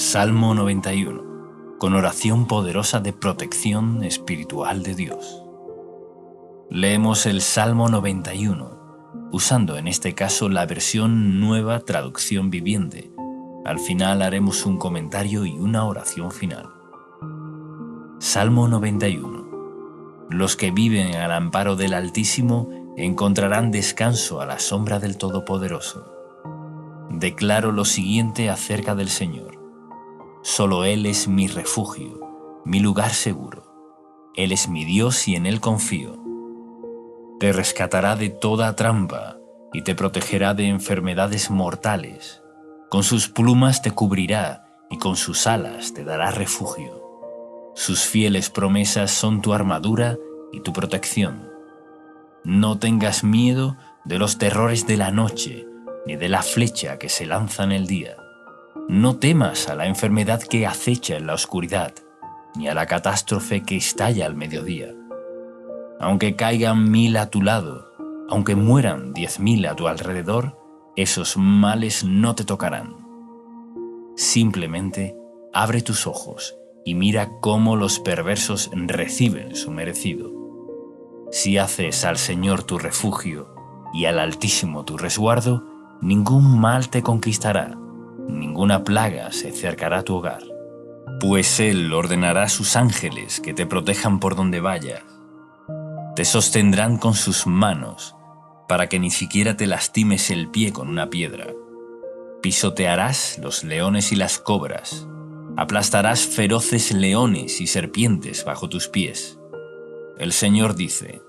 Salmo 91, con oración poderosa de protección espiritual de Dios. Leemos el Salmo 91, usando en este caso la versión Nueva Traducción Viviente. Al final haremos un comentario y una oración final. Salmo 91. Los que viven al amparo del Altísimo encontrarán descanso a la sombra del Todopoderoso. Declaro lo siguiente acerca del Señor. Solo Él es mi refugio, mi lugar seguro. Él es mi Dios y en Él confío. Te rescatará de toda trampa y te protegerá de enfermedades mortales. Con sus plumas te cubrirá y con sus alas te dará refugio. Sus fieles promesas son tu armadura y tu protección. No tengas miedo de los terrores de la noche, ni de la flecha que se lanza en el día. No temas a la enfermedad que acecha en la oscuridad, ni a la catástrofe que estalla al mediodía. Aunque caigan 1000 a tu lado, aunque mueran 10.000 a tu alrededor, esos males no te tocarán. Simplemente abre tus ojos y mira cómo los perversos reciben su merecido. Si haces al Señor tu refugio y al Altísimo tu resguardo, ningún mal te conquistará, ninguna plaga se acercará a tu hogar. Pues Él ordenará a sus ángeles que te protejan por donde vayas. Te sostendrán con sus manos, para que ni siquiera te lastimes el pie con una piedra. Pisotearás los leones y las cobras, aplastarás feroces leones y serpientes bajo tus pies. El Señor dice: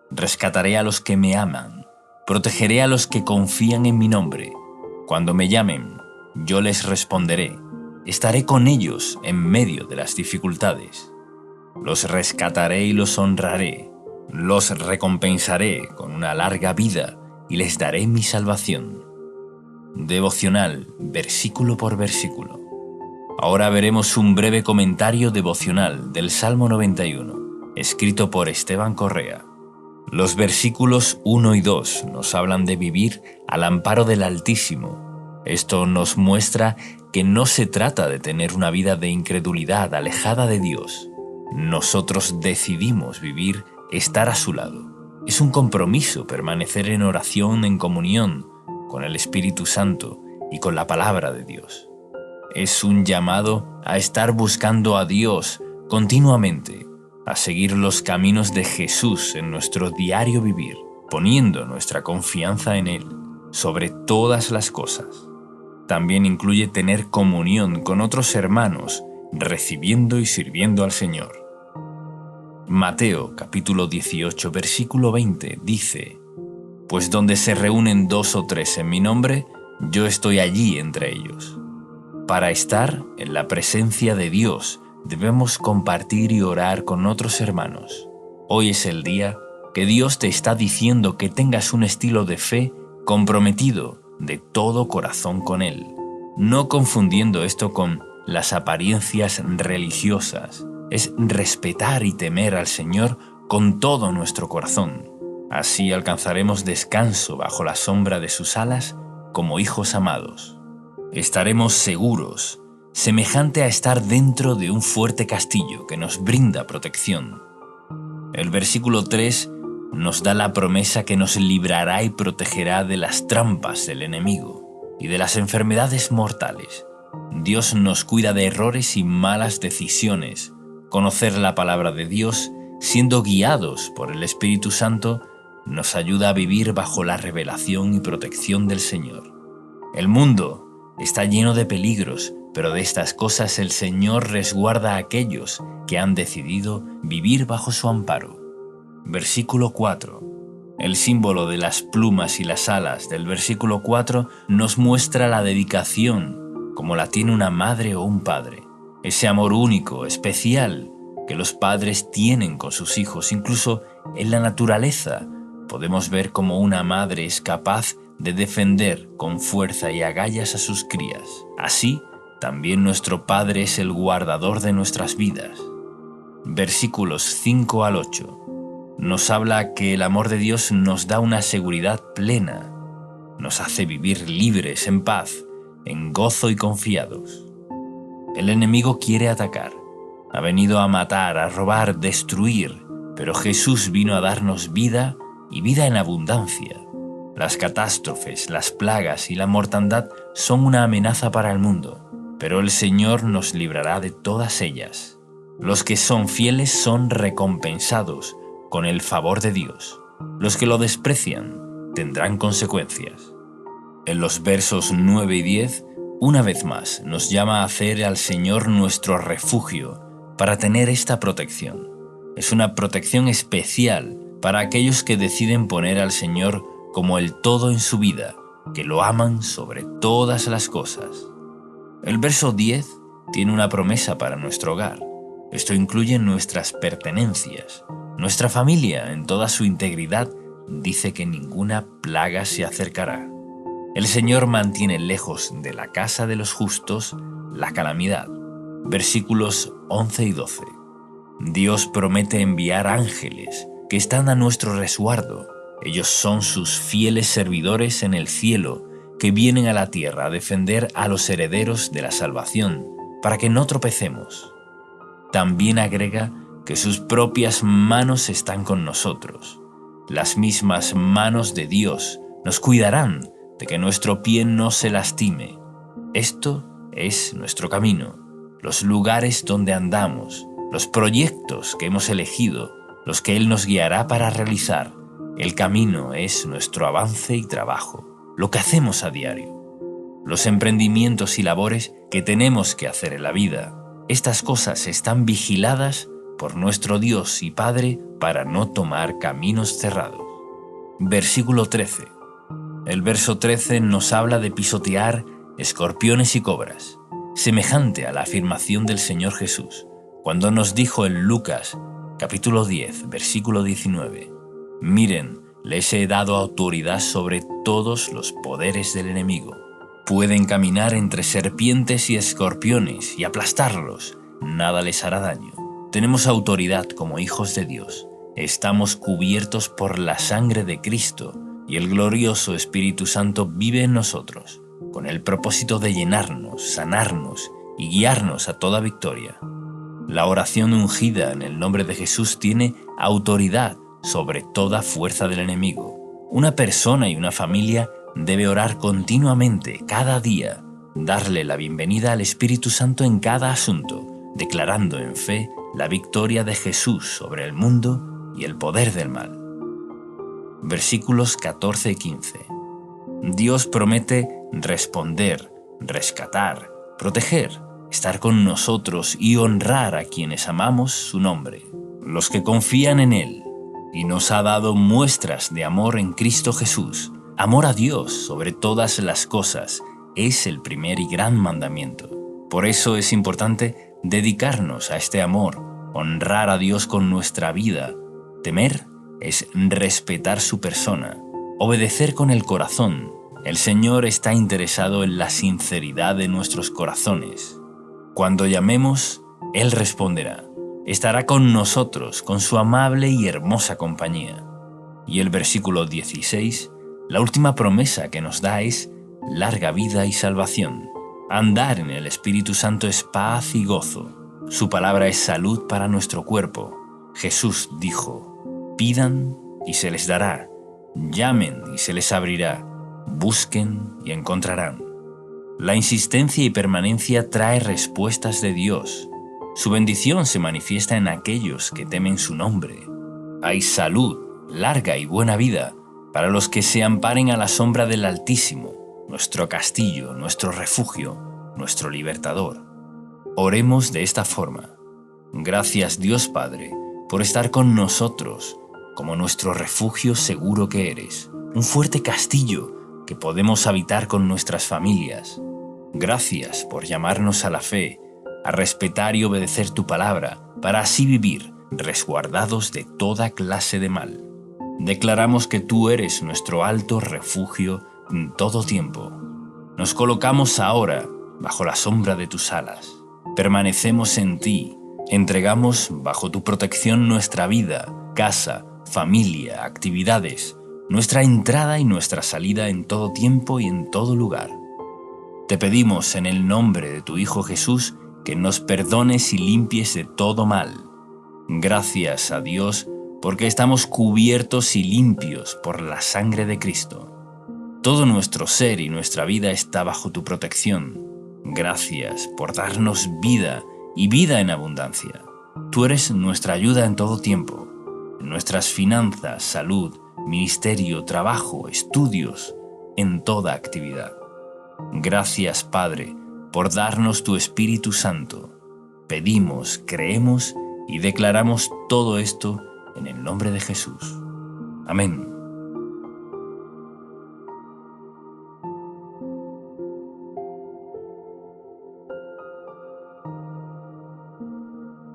rescataré a los que me aman, protegeré a los que confían en mi nombre. Cuando me llamen, yo les responderé. Estaré con ellos en medio de las dificultades. Los rescataré y los honraré. Los recompensaré con una larga vida y les daré mi salvación. Devocional, versículo por versículo. Ahora veremos un breve comentario devocional del Salmo 91, escrito por Esteban Correa. Los versículos 1 y 2 nos hablan de vivir al amparo del Altísimo. Esto nos muestra que no se trata de tener una vida de incredulidad alejada de Dios. Nosotros decidimos vivir, estar a su lado. Es un compromiso permanecer en oración, en comunión con el Espíritu Santo y con la palabra de Dios. Es un llamado a estar buscando a Dios continuamente, a seguir los caminos de Jesús en nuestro diario vivir, poniendo nuestra confianza en Él sobre todas las cosas. También incluye tener comunión con otros hermanos, recibiendo y sirviendo al Señor. Mateo capítulo 18 versículo 20 dice: pues donde se reúnen 2 o 3 en mi nombre, yo estoy allí entre ellos. Para estar en la presencia de Dios, debemos compartir y orar con otros hermanos. Hoy es el día que Dios te está diciendo que tengas un estilo de fe comprometido de todo corazón con Él, no confundiendo esto con las apariencias religiosas. Es respetar y temer al Señor con todo nuestro corazón. Así alcanzaremos descanso bajo la sombra de sus alas como hijos amados. Estaremos seguros, semejante a estar dentro de un fuerte castillo que nos brinda protección. El versículo 3 nos da la promesa que nos librará y protegerá de las trampas del enemigo y de las enfermedades mortales. Dios nos cuida de errores y malas decisiones. Conocer la palabra de Dios, siendo guiados por el Espíritu Santo, nos ayuda a vivir bajo la revelación y protección del Señor. El mundo está lleno de peligros, pero de estas cosas el Señor resguarda a aquellos que han decidido vivir bajo su amparo. Versículo 4. El símbolo de las plumas y las alas del versículo 4 nos muestra la dedicación, como la tiene una madre o un padre. Ese amor único, especial, que los padres tienen con sus hijos. Incluso en la naturaleza podemos ver cómo una madre es capaz de defender con fuerza y agallas a sus crías. Así, también nuestro Padre es el guardador de nuestras vidas. Versículos 5 al 8. Nos habla que el amor de Dios nos da una seguridad plena. Nos hace vivir libres, en paz, en gozo y confiados. El enemigo quiere atacar. Ha venido a matar, a robar, destruir, pero Jesús vino a darnos vida y vida en abundancia. Las catástrofes, las plagas y la mortandad son una amenaza para el mundo, pero el Señor nos librará de todas ellas. Los que son fieles son recompensados con el favor de Dios. Los que lo desprecian tendrán consecuencias. En los versos 9 y 10, una vez más nos llama a hacer al Señor nuestro refugio para tener esta protección. Es una protección especial para aquellos que deciden poner al Señor como el todo en su vida, que lo aman sobre todas las cosas. El verso 10 tiene una promesa para nuestro hogar. Esto incluye nuestras pertenencias. Nuestra familia, en toda su integridad, dice que ninguna plaga se acercará. El Señor mantiene lejos de la casa de los justos la calamidad. Versículos 11 y 12. Dios promete enviar ángeles que están a nuestro resguardo. Ellos son sus fieles servidores en el cielo, que vienen a la tierra a defender a los herederos de la salvación, para que no tropecemos. También agrega que sus propias manos están con nosotros. Las mismas manos de Dios nos cuidarán de que nuestro pie no se lastime. Esto es nuestro camino, los lugares donde andamos, los proyectos que hemos elegido, los que Él nos guiará para realizar. El camino es nuestro avance y trabajo, lo que hacemos a diario, los emprendimientos y labores que tenemos que hacer en la vida. Estas cosas están vigiladas por nuestro Dios y Padre para no tomar caminos cerrados. Versículo 13. El verso 13 nos habla de pisotear escorpiones y cobras, semejante a la afirmación del Señor Jesús, cuando nos dijo en Lucas, capítulo 10, versículo 19, «Miren, les he dado autoridad sobre todos los poderes del enemigo. Pueden caminar entre serpientes y escorpiones y aplastarlos. Nada les hará daño. Tenemos autoridad como hijos de Dios. Estamos cubiertos por la sangre de Cristo y el glorioso Espíritu Santo vive en nosotros, con el propósito de llenarnos, sanarnos y guiarnos a toda victoria. La oración ungida en el nombre de Jesús tiene autoridad sobre toda fuerza del enemigo. Una persona y una familia debe orar continuamente, cada día, darle la bienvenida al Espíritu Santo en cada asunto, declarando en fe la victoria de Jesús sobre el mundo y el poder del mal. Versículos 14 y 15. Dios promete responder, rescatar, proteger, estar con nosotros y honrar a quienes amamos su nombre, los que confían en Él, y nos ha dado muestras de amor en Cristo Jesús. Amor a Dios sobre todas las cosas es el primer y gran mandamiento. Por eso es importante dedicarnos a este amor, honrar a Dios con nuestra vida. Temer es respetar su persona, obedecer con el corazón. El Señor está interesado en la sinceridad de nuestros corazones. Cuando llamemos, Él responderá. Estará con nosotros con su amable y hermosa compañía. Y el versículo 16, la última promesa que nos da es larga vida y salvación. Andar en el Espíritu Santo es paz y gozo. Su palabra es salud para nuestro cuerpo. Jesús dijo, pidan y se les dará, llamen y se les abrirá, busquen y encontrarán. La insistencia y permanencia trae respuestas de Dios. Su bendición se manifiesta en aquellos que temen su nombre. Hay salud, larga y buena vida para los que se amparen a la sombra del Altísimo, nuestro castillo, nuestro refugio, nuestro libertador. Oremos de esta forma. Gracias Dios Padre por estar con nosotros como nuestro refugio seguro que eres, un fuerte castillo que podemos habitar con nuestras familias. Gracias por llamarnos a la fe, a respetar y obedecer tu palabra, para así vivir resguardados de toda clase de mal. Declaramos que tú eres nuestro alto refugio en todo tiempo. Nos colocamos ahora bajo la sombra de tus alas. Permanecemos en ti. Entregamos bajo tu protección nuestra vida, casa, familia, actividades, nuestra entrada y nuestra salida en todo tiempo y en todo lugar. Te pedimos en el nombre de tu Hijo Jesús que nos perdones y limpies de todo mal. Gracias a Dios porque estamos cubiertos y limpios por la sangre de Cristo. Todo nuestro ser y nuestra vida está bajo tu protección. Gracias por darnos vida y vida en abundancia. Tú eres nuestra ayuda en todo tiempo, en nuestras finanzas, salud, ministerio, trabajo, estudios, en toda actividad. Gracias, Padre, por darnos tu Espíritu Santo. Pedimos, creemos y declaramos todo esto en el nombre de Jesús. Amén.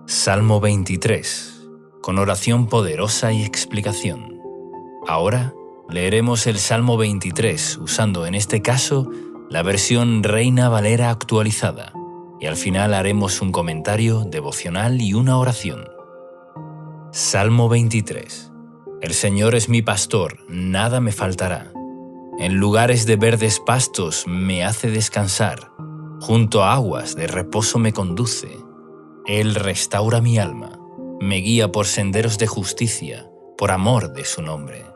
Salmo 23, con oración poderosa y explicación. Ahora leeremos el Salmo 23 usando en este caso la versión Reina Valera actualizada y al final haremos un comentario devocional y una oración. Salmo 23. El Señor es mi pastor, nada me faltará. En lugares de verdes pastos me hace descansar, junto a aguas de reposo me conduce. Él restaura mi alma, me guía por senderos de justicia, por amor de su nombre.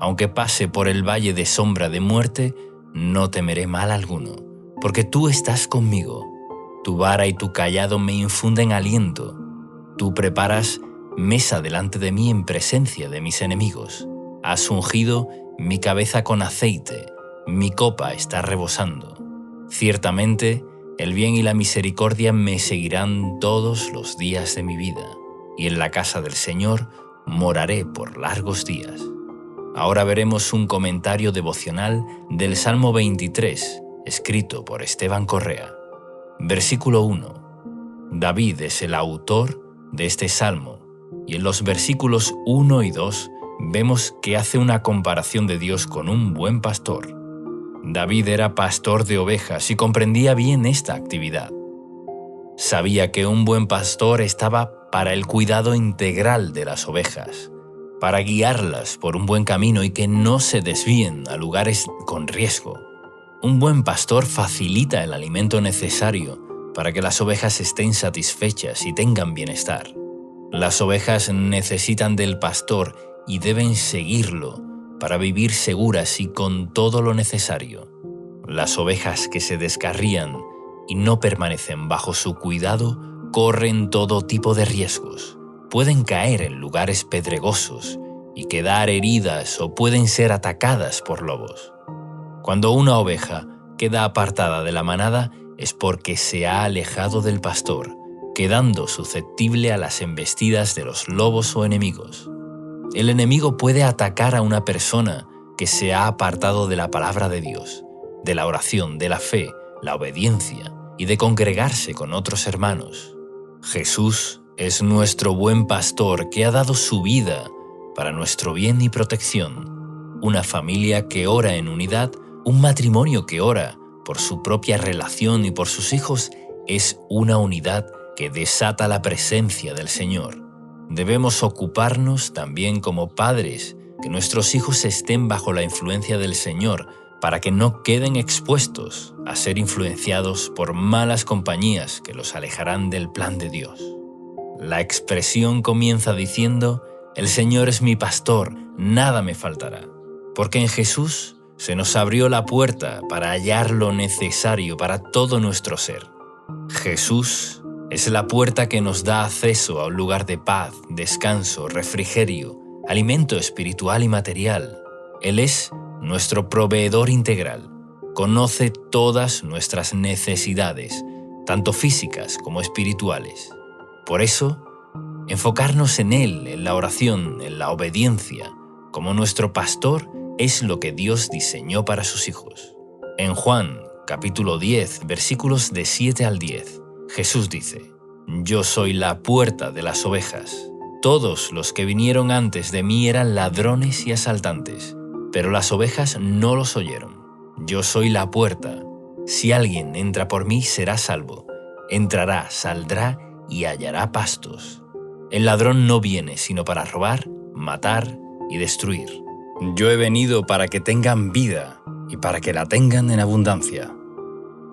Aunque pase por el valle de sombra de muerte, no temeré mal alguno, porque tú estás conmigo. Tu vara y tu cayado me infunden aliento. Tú preparas mesa delante de mí en presencia de mis enemigos. Has ungido mi cabeza con aceite, mi copa está rebosando. Ciertamente, el bien y la misericordia me seguirán todos los días de mi vida, y en la casa del Señor moraré por largos días. Ahora veremos un comentario devocional del Salmo 23, escrito por Esteban Correa. Versículo 1. David es el autor de este salmo, y en los versículos 1 y 2 vemos que hace una comparación de Dios con un buen pastor. David era pastor de ovejas y comprendía bien esta actividad. Sabía que un buen pastor estaba para el cuidado integral de las ovejas, para guiarlas por un buen camino y que no se desvíen a lugares con riesgo. Un buen pastor facilita el alimento necesario para que las ovejas estén satisfechas y tengan bienestar. Las ovejas necesitan del pastor y deben seguirlo para vivir seguras y con todo lo necesario. Las ovejas que se descarrían y no permanecen bajo su cuidado corren todo tipo de riesgos. Pueden caer en lugares pedregosos y quedar heridas o pueden ser atacadas por lobos. Cuando una oveja queda apartada de la manada es porque se ha alejado del pastor, quedando susceptible a las embestidas de los lobos o enemigos. El enemigo puede atacar a una persona que se ha apartado de la palabra de Dios, de la oración, de la fe, la obediencia y de congregarse con otros hermanos. Jesús es nuestro buen pastor que ha dado su vida para nuestro bien y protección. Una familia que ora en unidad, un matrimonio que ora por su propia relación y por sus hijos, es una unidad que desata la presencia del Señor. Debemos ocuparnos también como padres que nuestros hijos estén bajo la influencia del Señor para que no queden expuestos a ser influenciados por malas compañías que los alejarán del plan de Dios. La expresión comienza diciendo: «El Señor es mi pastor, nada me faltará», porque en Jesús se nos abrió la puerta para hallar lo necesario para todo nuestro ser. Jesús es la puerta que nos da acceso a un lugar de paz, descanso, refrigerio, alimento espiritual y material. Él es nuestro proveedor integral. Conoce todas nuestras necesidades, tanto físicas como espirituales. Por eso, enfocarnos en Él, en la oración, en la obediencia, como nuestro pastor, es lo que Dios diseñó para sus hijos. En Juan, capítulo 10, versículos de 7 al 10, Jesús dice: «Yo soy la puerta de las ovejas. Todos los que vinieron antes de mí eran ladrones y asaltantes, pero las ovejas no los oyeron. Yo soy la puerta. Si alguien entra por mí, será salvo. Entrará, saldrá y hallará pastos. El ladrón no viene sino para robar, matar y destruir. Yo he venido para que tengan vida y para que la tengan en abundancia».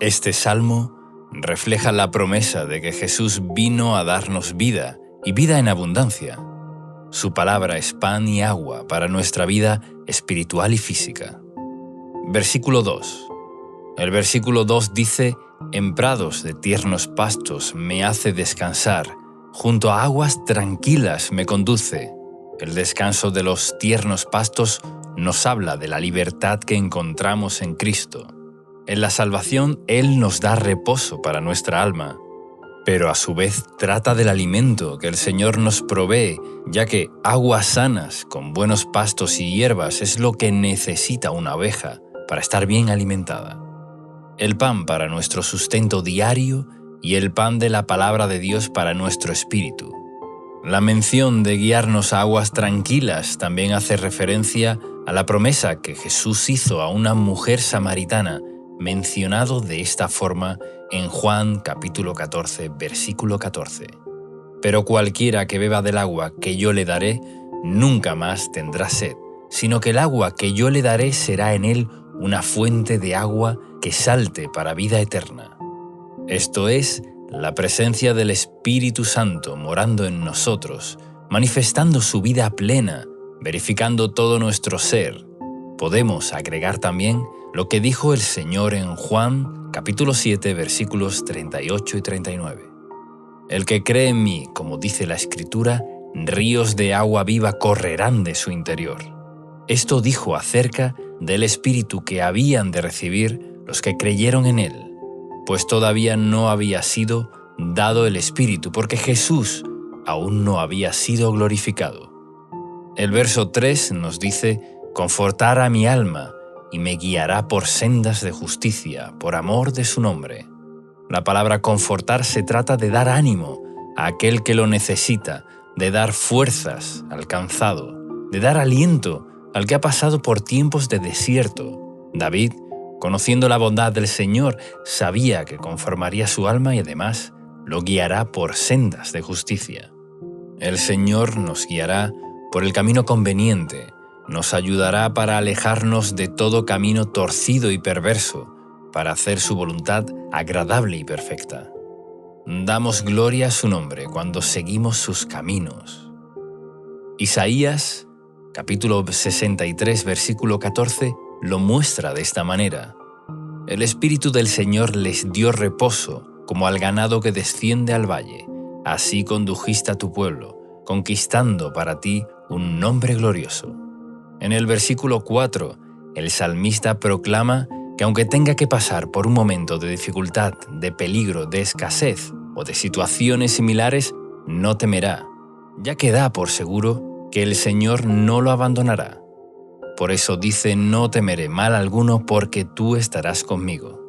Este salmo refleja la promesa de que Jesús vino a darnos vida y vida en abundancia. Su palabra es pan y agua para nuestra vida espiritual y física. Versículo 2. El versículo 2 dice: «En prados de tiernos pastos me hace descansar, junto a aguas tranquilas me conduce». El descanso de los tiernos pastos nos habla de la libertad que encontramos en Cristo. En la salvación, Él nos da reposo para nuestra alma, pero a su vez trata del alimento que el Señor nos provee, ya que aguas sanas con buenos pastos y hierbas es lo que necesita una oveja para estar bien alimentada. El pan para nuestro sustento diario y el pan de la palabra de Dios para nuestro espíritu. La mención de guiarnos a aguas tranquilas también hace referencia a la promesa que Jesús hizo a una mujer samaritana, mencionado de esta forma en Juan capítulo 14, versículo 14. «Pero cualquiera que beba del agua que yo le daré, nunca más tendrá sed, sino que el agua que yo le daré será en él una fuente de agua que salte para vida eterna». Esto es, la presencia del Espíritu Santo morando en nosotros, manifestando su vida plena, verificando todo nuestro ser. Podemos agregar también lo que dijo el Señor en Juan capítulo 7, versículos 38 y 39. «El que cree en mí, como dice la Escritura, ríos de agua viva correrán de su interior». Esto dijo acerca del Espíritu que habían de recibir los que creyeron en Él, pues todavía no había sido dado el Espíritu, porque Jesús aún no había sido glorificado. El verso 3 nos dice: «Confortará mi alma y me guiará por sendas de justicia, por amor de su nombre». La palabra confortar se trata de dar ánimo a aquel que lo necesita, de dar fuerzas al cansado, de dar aliento al que ha pasado por tiempos de desierto. David, conociendo la bondad del Señor, sabía que conformaría su alma y además lo guiará por sendas de justicia. El Señor nos guiará por el camino conveniente, nos ayudará para alejarnos de todo camino torcido y perverso, para hacer su voluntad agradable y perfecta. Damos gloria a su nombre cuando seguimos sus caminos. Isaías, capítulo 63, versículo 14, lo muestra de esta manera: «El Espíritu del Señor les dio reposo, como al ganado que desciende al valle. Así condujiste a tu pueblo, conquistando para ti un nombre glorioso». En el versículo 4, el salmista proclama que aunque tenga que pasar por un momento de dificultad, de peligro, de escasez o de situaciones similares, no temerá, ya que da por seguro que el Señor no lo abandonará. Por eso dice: «No temeré mal alguno, porque tú estarás conmigo».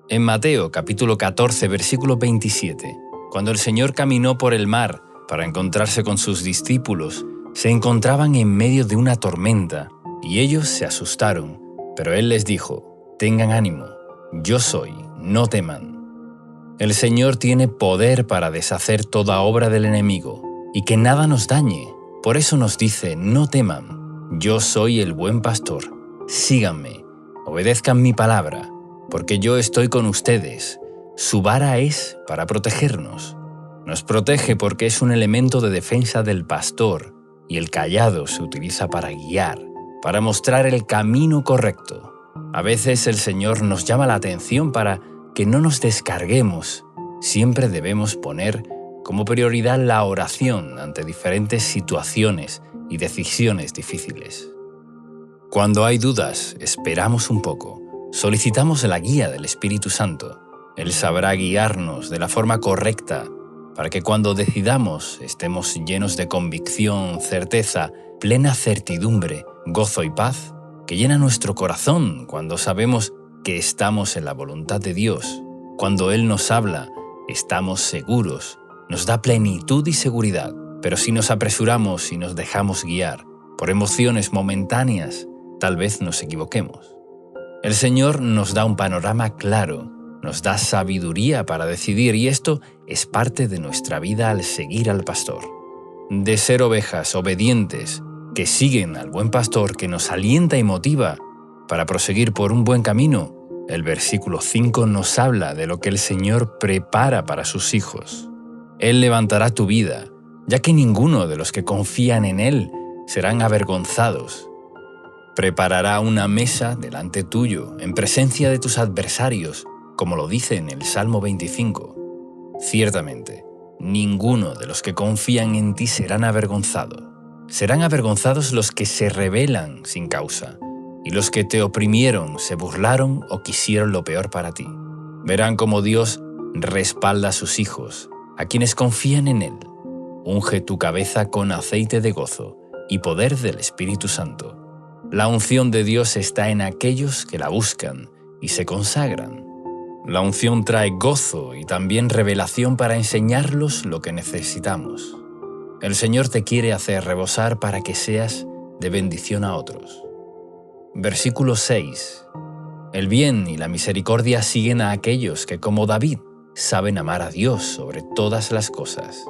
En Mateo capítulo 14, versículo 27, cuando el Señor caminó por el mar para encontrarse con sus discípulos, se encontraban en medio de una tormenta y ellos se asustaron, pero Él les dijo: «Tengan ánimo, yo soy, no teman». El Señor tiene poder para deshacer toda obra del enemigo y que nada nos dañe. Por eso nos dice: «No teman, yo soy el buen pastor. Síganme, obedezcan mi palabra, porque yo estoy con ustedes». Su vara es para protegernos. Nos protege porque es un elemento de defensa del pastor, y el cayado se utiliza para guiar, para mostrar el camino correcto. A veces el Señor nos llama la atención para que no nos descarguemos. Siempre debemos poner como prioridad la oración ante diferentes situaciones y decisiones difíciles. Cuando hay dudas, esperamos un poco. Solicitamos la guía del Espíritu Santo. Él sabrá guiarnos de la forma correcta para que cuando decidamos estemos llenos de convicción, certeza, plena certidumbre, gozo y paz, que llena nuestro corazón cuando sabemos que estamos en la voluntad de Dios. Cuando Él nos habla, estamos seguros, nos da plenitud y seguridad. Pero si nos apresuramos y nos dejamos guiar por emociones momentáneas, tal vez nos equivoquemos. El Señor nos da un panorama claro, nos da sabiduría para decidir, y esto es parte de nuestra vida al seguir al pastor. De ser ovejas obedientes que siguen al buen pastor que nos alienta y motiva para proseguir por un buen camino, El versículo 5 nos habla de lo que el Señor prepara para sus hijos. Él levantará tu vida, ya que ninguno de los que confían en Él serán avergonzados. Preparará una mesa delante tuyo, en presencia de tus adversarios, como lo dice en el Salmo 25. Ciertamente, ninguno de los que confían en ti serán avergonzados. Serán avergonzados los que se rebelan sin causa, y los que te oprimieron, se burlaron o quisieron lo peor para ti. Verán cómo Dios respalda a sus hijos, a quienes confían en Él. Unge tu cabeza con aceite de gozo y poder del Espíritu Santo. La unción de Dios está en aquellos que la buscan y se consagran. La unción trae gozo y también revelación para enseñarlos lo que necesitamos. El Señor te quiere hacer rebosar para que seas de bendición a otros. Versículo 6. El bien y la misericordia siguen a aquellos que, como David, saben amar a Dios sobre todas las cosas.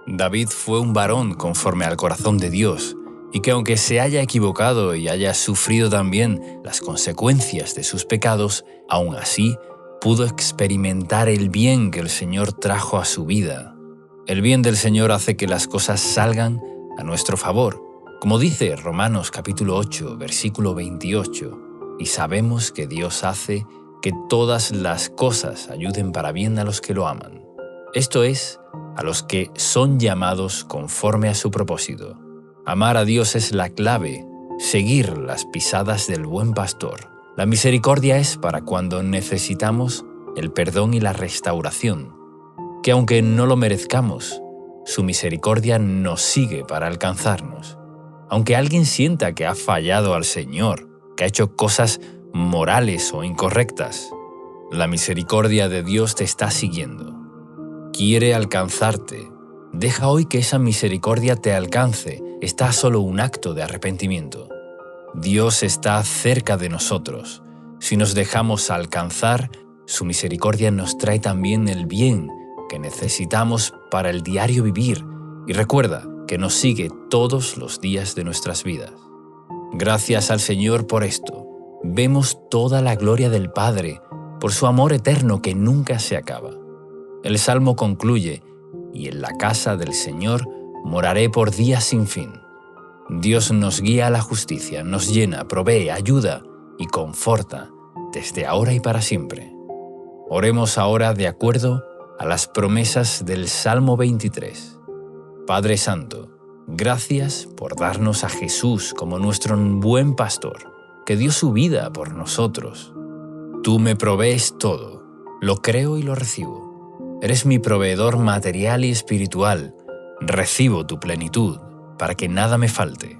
David fue un varón conforme al corazón de Dios, y que aunque se haya equivocado y haya sufrido también las consecuencias de sus pecados, aún así pudo experimentar el bien que el Señor trajo a su vida. El bien del Señor hace que las cosas salgan a nuestro favor, como dice Romanos capítulo 8, versículo 28, y sabemos que Dios hace que todas las cosas ayuden para bien a los que lo aman. Esto es, a los que son llamados conforme a su propósito. Amar a Dios es la clave, seguir las pisadas del buen pastor. La misericordia es para cuando necesitamos el perdón y la restauración, que aunque no lo merezcamos, su misericordia nos sigue para alcanzarnos. Aunque alguien sienta que ha fallado al Señor, que ha hecho cosas morales o incorrectas, la misericordia de Dios te está siguiendo. Quiere alcanzarte. Deja hoy que esa misericordia te alcance. Está solo un acto de arrepentimiento. Dios está cerca de nosotros. Si nos dejamos alcanzar, su misericordia nos trae también el bien que necesitamos para el diario vivir. Y recuerda que nos sigue todos los días de nuestras vidas. Gracias al Señor por esto. Vemos toda la gloria del Padre por su amor eterno que nunca se acaba. El Salmo concluye: y en la casa del Señor moraré por días sin fin. Dios nos guía a la justicia, nos llena, provee, ayuda y conforta desde ahora y para siempre. Oremos ahora de acuerdo a las promesas del Salmo 23. Padre Santo, gracias por darnos a Jesús como nuestro buen pastor, que dio su vida por nosotros. Tú me provees todo, lo creo y lo recibo. Eres mi proveedor material y espiritual. Recibo tu plenitud, para que nada me falte.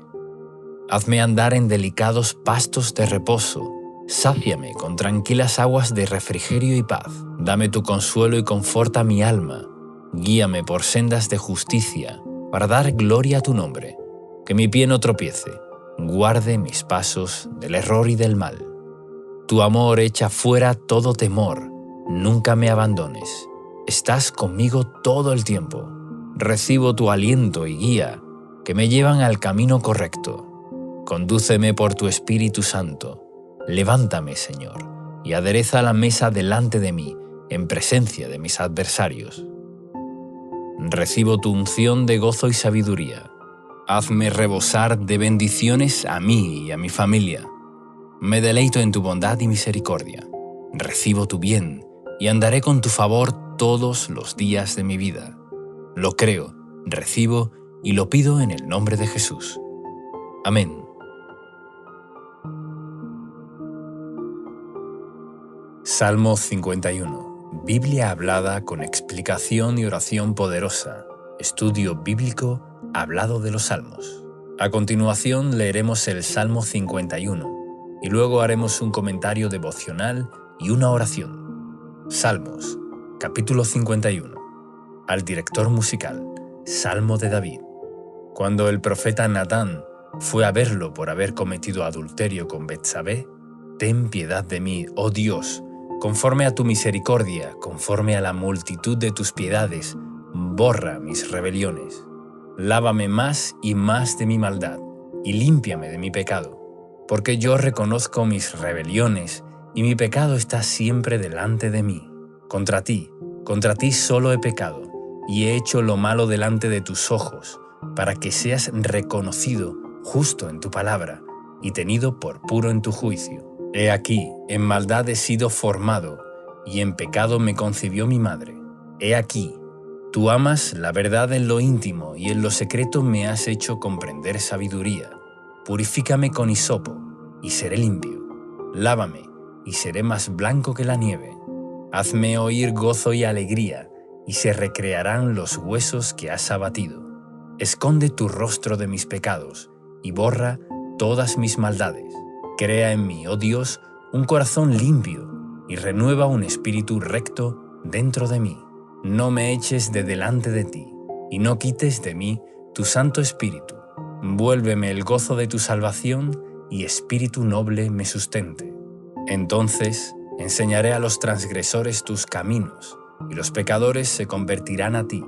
Hazme andar en delicados pastos de reposo. Sáciame con tranquilas aguas de refrigerio y paz. Dame tu consuelo y conforta mi alma. Guíame por sendas de justicia, para dar gloria a tu nombre. Que mi pie no tropiece. Guarde mis pasos del error y del mal. Tu amor echa fuera todo temor. Nunca me abandones. Estás conmigo todo el tiempo. Recibo tu aliento y guía, que me llevan al camino correcto. Condúceme por tu Espíritu Santo. Levántame, Señor, y adereza la mesa delante de mí, en presencia de mis adversarios. Recibo tu unción de gozo y sabiduría. Hazme rebosar de bendiciones a mí y a mi familia. Me deleito en tu bondad y misericordia. Recibo tu bien y andaré con tu favor todos los días de mi vida. Lo creo, recibo y lo pido en el nombre de Jesús. Amén. Salmo 51. Biblia hablada con explicación y oración poderosa. Estudio bíblico hablado de los Salmos. A continuación leeremos el Salmo 51 y luego haremos un comentario devocional y una oración. Salmos, capítulo 51. Al director musical, Salmo de David. Cuando el profeta Natán fue a verlo por haber cometido adulterio con Betsabé, ten piedad de mí, oh Dios, conforme a tu misericordia, conforme a la multitud de tus piedades, borra mis rebeliones. Lávame más y más de mi maldad, y límpiame de mi pecado, porque yo reconozco mis rebeliones, y mi pecado está siempre delante de mí. Contra ti solo he pecado, y he hecho lo malo delante de tus ojos, para que seas reconocido justo en tu palabra y tenido por puro en tu juicio. He aquí, en maldad he sido formado, y en pecado me concibió mi madre. He aquí, tú amas la verdad en lo íntimo, y en lo secreto me has hecho comprender sabiduría. Purifícame con hisopo, y seré limpio. Lávame, y seré más blanco que la nieve. Hazme oír gozo y alegría, y se recrearán los huesos que has abatido. Esconde tu rostro de mis pecados, y borra todas mis maldades. Crea en mí, oh Dios, un corazón limpio, y renueva un espíritu recto dentro de mí. No me eches de delante de ti, y no quites de mí tu Santo Espíritu. Vuélveme el gozo de tu salvación, y espíritu noble me sustente. Entonces enseñaré a los transgresores tus caminos, y los pecadores se convertirán a ti.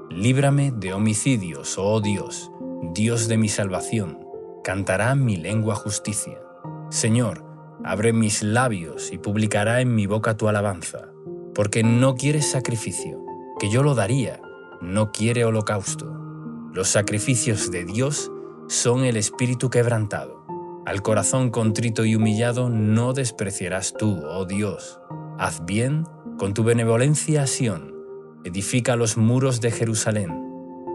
Líbrame de homicidios, oh Dios, Dios de mi salvación. Cantará mi lengua justicia. Señor, abre mis labios y publicará en mi boca tu alabanza. Porque no quieres sacrificio, que yo lo daría, no quiere holocausto. Los sacrificios de Dios son el espíritu quebrantado. Al corazón contrito y humillado no despreciarás tú, oh Dios. Haz bien con tu benevolencia a Sión. Edifica los muros de Jerusalén.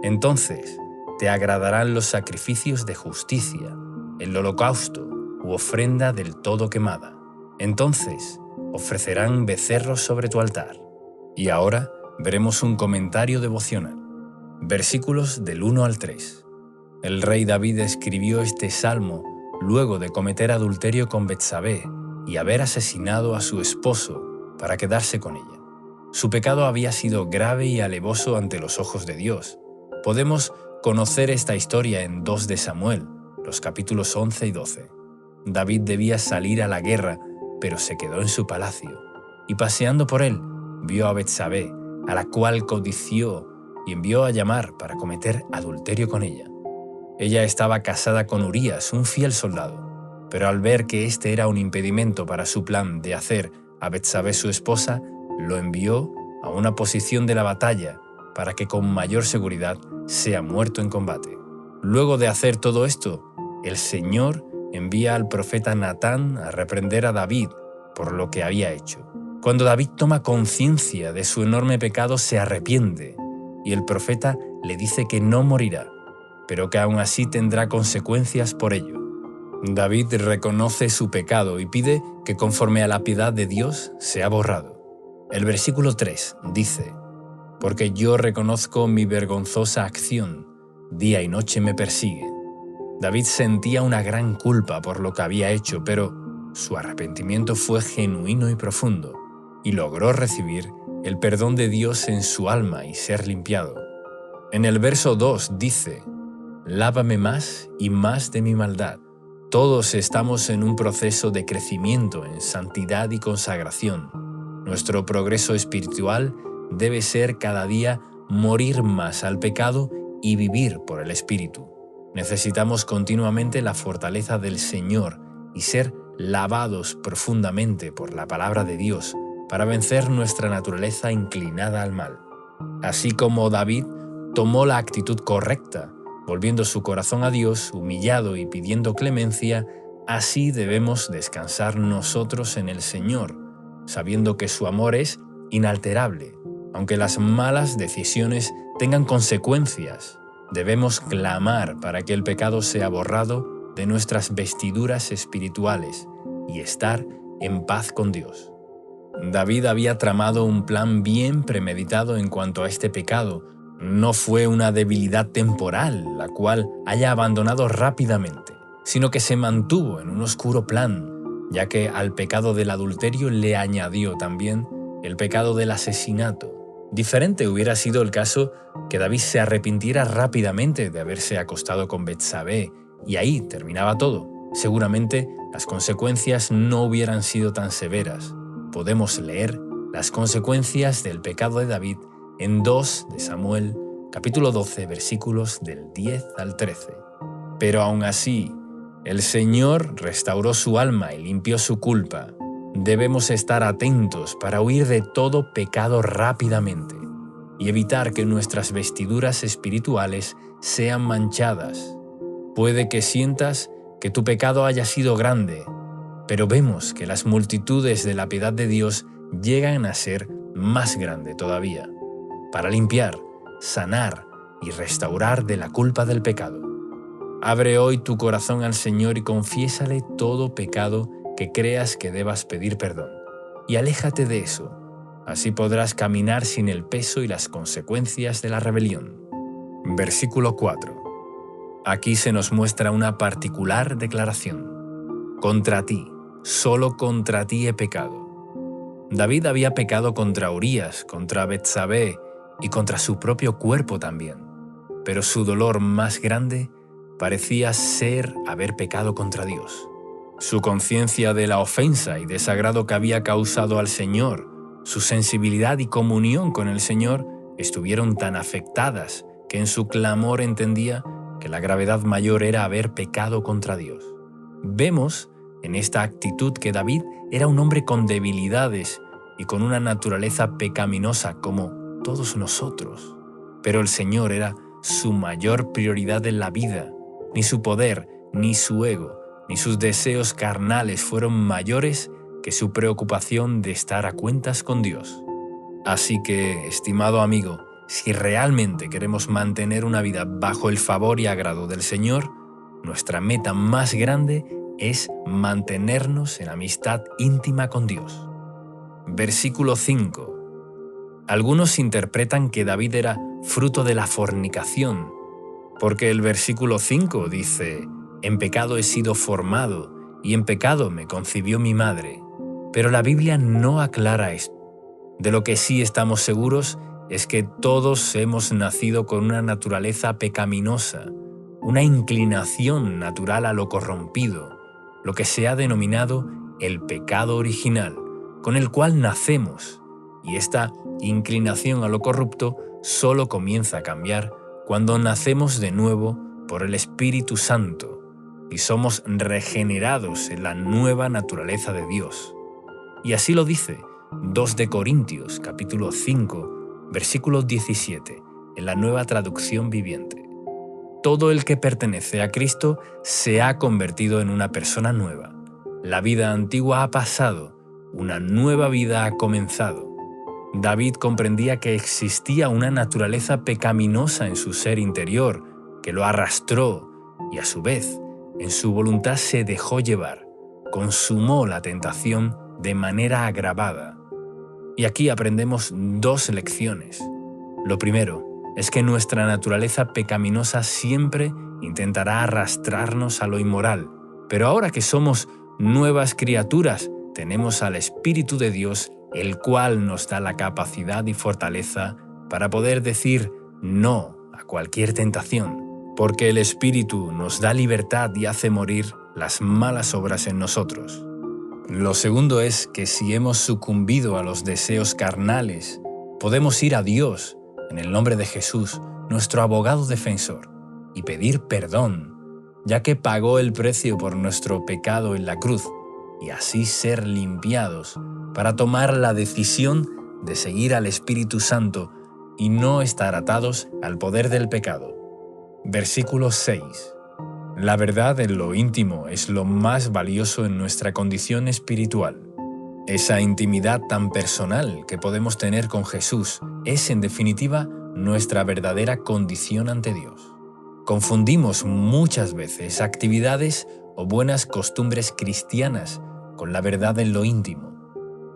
Entonces te agradarán los sacrificios de justicia, el holocausto u ofrenda del todo quemada. Entonces ofrecerán becerros sobre tu altar. Y ahora veremos un comentario devocional. Versículos del 1 al 3. El rey David escribió este salmo luego de cometer adulterio con Betsabé y haber asesinado a su esposo para quedarse con ella. Su pecado había sido grave y alevoso ante los ojos de Dios. Podemos conocer esta historia en 2 de Samuel, los capítulos 11 y 12. David debía salir a la guerra, pero se quedó en su palacio, y paseando por él, vio a Betsabé, a la cual codició y envió a llamar para cometer adulterio con ella. Ella estaba casada con Urías, un fiel soldado, pero al ver que este era un impedimento para su plan de hacer a Betsabé su esposa, lo envió a una posición de la batalla para que con mayor seguridad sea muerto en combate. Luego de hacer todo esto, el Señor envía al profeta Natán a reprender a David por lo que había hecho. Cuando David toma conciencia de su enorme pecado, se arrepiente, y el profeta le dice que no morirá, pero que aún así tendrá consecuencias por ello. David reconoce su pecado y pide que conforme a la piedad de Dios sea borrado. El versículo 3 dice: «Porque yo reconozco mi vergonzosa acción, día y noche me persigue». David sentía una gran culpa por lo que había hecho, pero su arrepentimiento fue genuino y profundo, y logró recibir el perdón de Dios en su alma y ser limpiado. En el verso 2 dice: «Lávame más y más de mi maldad». Todos estamos en un proceso de crecimiento en santidad y consagración. Nuestro progreso espiritual debe ser cada día morir más al pecado y vivir por el Espíritu. Necesitamos continuamente la fortaleza del Señor y ser lavados profundamente por la palabra de Dios para vencer nuestra naturaleza inclinada al mal. Así como David tomó la actitud correcta, volviendo su corazón a Dios, humillado y pidiendo clemencia, así debemos descansar nosotros en el Señor, sabiendo que su amor es inalterable. Aunque las malas decisiones tengan consecuencias, debemos clamar para que el pecado sea borrado de nuestras vestiduras espirituales y estar en paz con Dios. David había tramado un plan bien premeditado en cuanto a este pecado. No fue una debilidad temporal, la cual haya abandonado rápidamente, sino que se mantuvo en un oscuro plan, ya que al pecado del adulterio le añadió también el pecado del asesinato. Diferente hubiera sido el caso que David se arrepintiera rápidamente de haberse acostado con Betsabé, y ahí terminaba todo. Seguramente las consecuencias no hubieran sido tan severas. Podemos leer las consecuencias del pecado de David en 2 de Samuel, capítulo 12, versículos del 10 al 13. Pero aún así, el Señor restauró su alma y limpió su culpa. Debemos estar atentos para huir de todo pecado rápidamente y evitar que nuestras vestiduras espirituales sean manchadas. Puede que sientas que tu pecado haya sido grande, pero vemos que las multitudes de la piedad de Dios llegan a ser más grande todavía, para limpiar, sanar y restaurar de la culpa del pecado. Abre hoy tu corazón al Señor y confiésale todo pecado que creas que debas pedir perdón, y aléjate de eso. Así podrás caminar sin el peso y las consecuencias de la rebelión. Versículo 4. Aquí se nos muestra una particular declaración. Contra ti, solo contra ti he pecado. David había pecado contra Urías, contra Betsabé y contra su propio cuerpo también, pero su dolor más grande parecía ser haber pecado contra Dios. Su conciencia de la ofensa y desagrado que había causado al Señor, su sensibilidad y comunión con el Señor estuvieron tan afectadas que en su clamor entendía que la gravedad mayor era haber pecado contra Dios. Vemos en esta actitud que David era un hombre con debilidades y con una naturaleza pecaminosa como todos nosotros. Pero el Señor era su mayor prioridad en la vida. Ni su poder, ni su ego, ni sus deseos carnales fueron mayores que su preocupación de estar a cuentas con Dios. Así que, estimado amigo, si realmente queremos mantener una vida bajo el favor y agrado del Señor, nuestra meta más grande es mantenernos en amistad íntima con Dios. Versículo 5. Algunos interpretan que David era fruto de la fornicación, porque el versículo 5 dice: «En pecado he sido formado, y en pecado me concibió mi madre». Pero la Biblia no aclara esto. De lo que sí estamos seguros es que todos hemos nacido con una naturaleza pecaminosa, una inclinación natural a lo corrompido, lo que se ha denominado el pecado original, con el cual nacemos, y esta inclinación a lo corrupto solo comienza a cambiar cuando nacemos de nuevo por el Espíritu Santo y somos regenerados en la nueva naturaleza de Dios. Y así lo dice 2 de Corintios, capítulo 5, versículo 17, en la Nueva Traducción Viviente. Todo el que pertenece a Cristo se ha convertido en una persona nueva. La vida antigua ha pasado, una nueva vida ha comenzado. David comprendía que existía una naturaleza pecaminosa en su ser interior, que lo arrastró y a su vez, en su voluntad se dejó llevar, consumó la tentación de manera agravada. Y aquí aprendemos dos lecciones. Lo primero es que nuestra naturaleza pecaminosa siempre intentará arrastrarnos a lo inmoral, pero ahora que somos nuevas criaturas, tenemos al Espíritu de Dios, el cual nos da la capacidad y fortaleza para poder decir no a cualquier tentación, porque el Espíritu nos da libertad y hace morir las malas obras en nosotros. Lo segundo es que si hemos sucumbido a los deseos carnales, podemos ir a Dios, en el nombre de Jesús, nuestro abogado defensor, y pedir perdón, ya que pagó el precio por nuestro pecado en la cruz, y así ser limpiados para tomar la decisión de seguir al Espíritu Santo y no estar atados al poder del pecado. Versículo 6. La verdad en lo íntimo es lo más valioso en nuestra condición espiritual. Esa intimidad tan personal que podemos tener con Jesús es, en definitiva, nuestra verdadera condición ante Dios. Confundimos muchas veces actividades o buenas costumbres cristianas con la verdad en lo íntimo.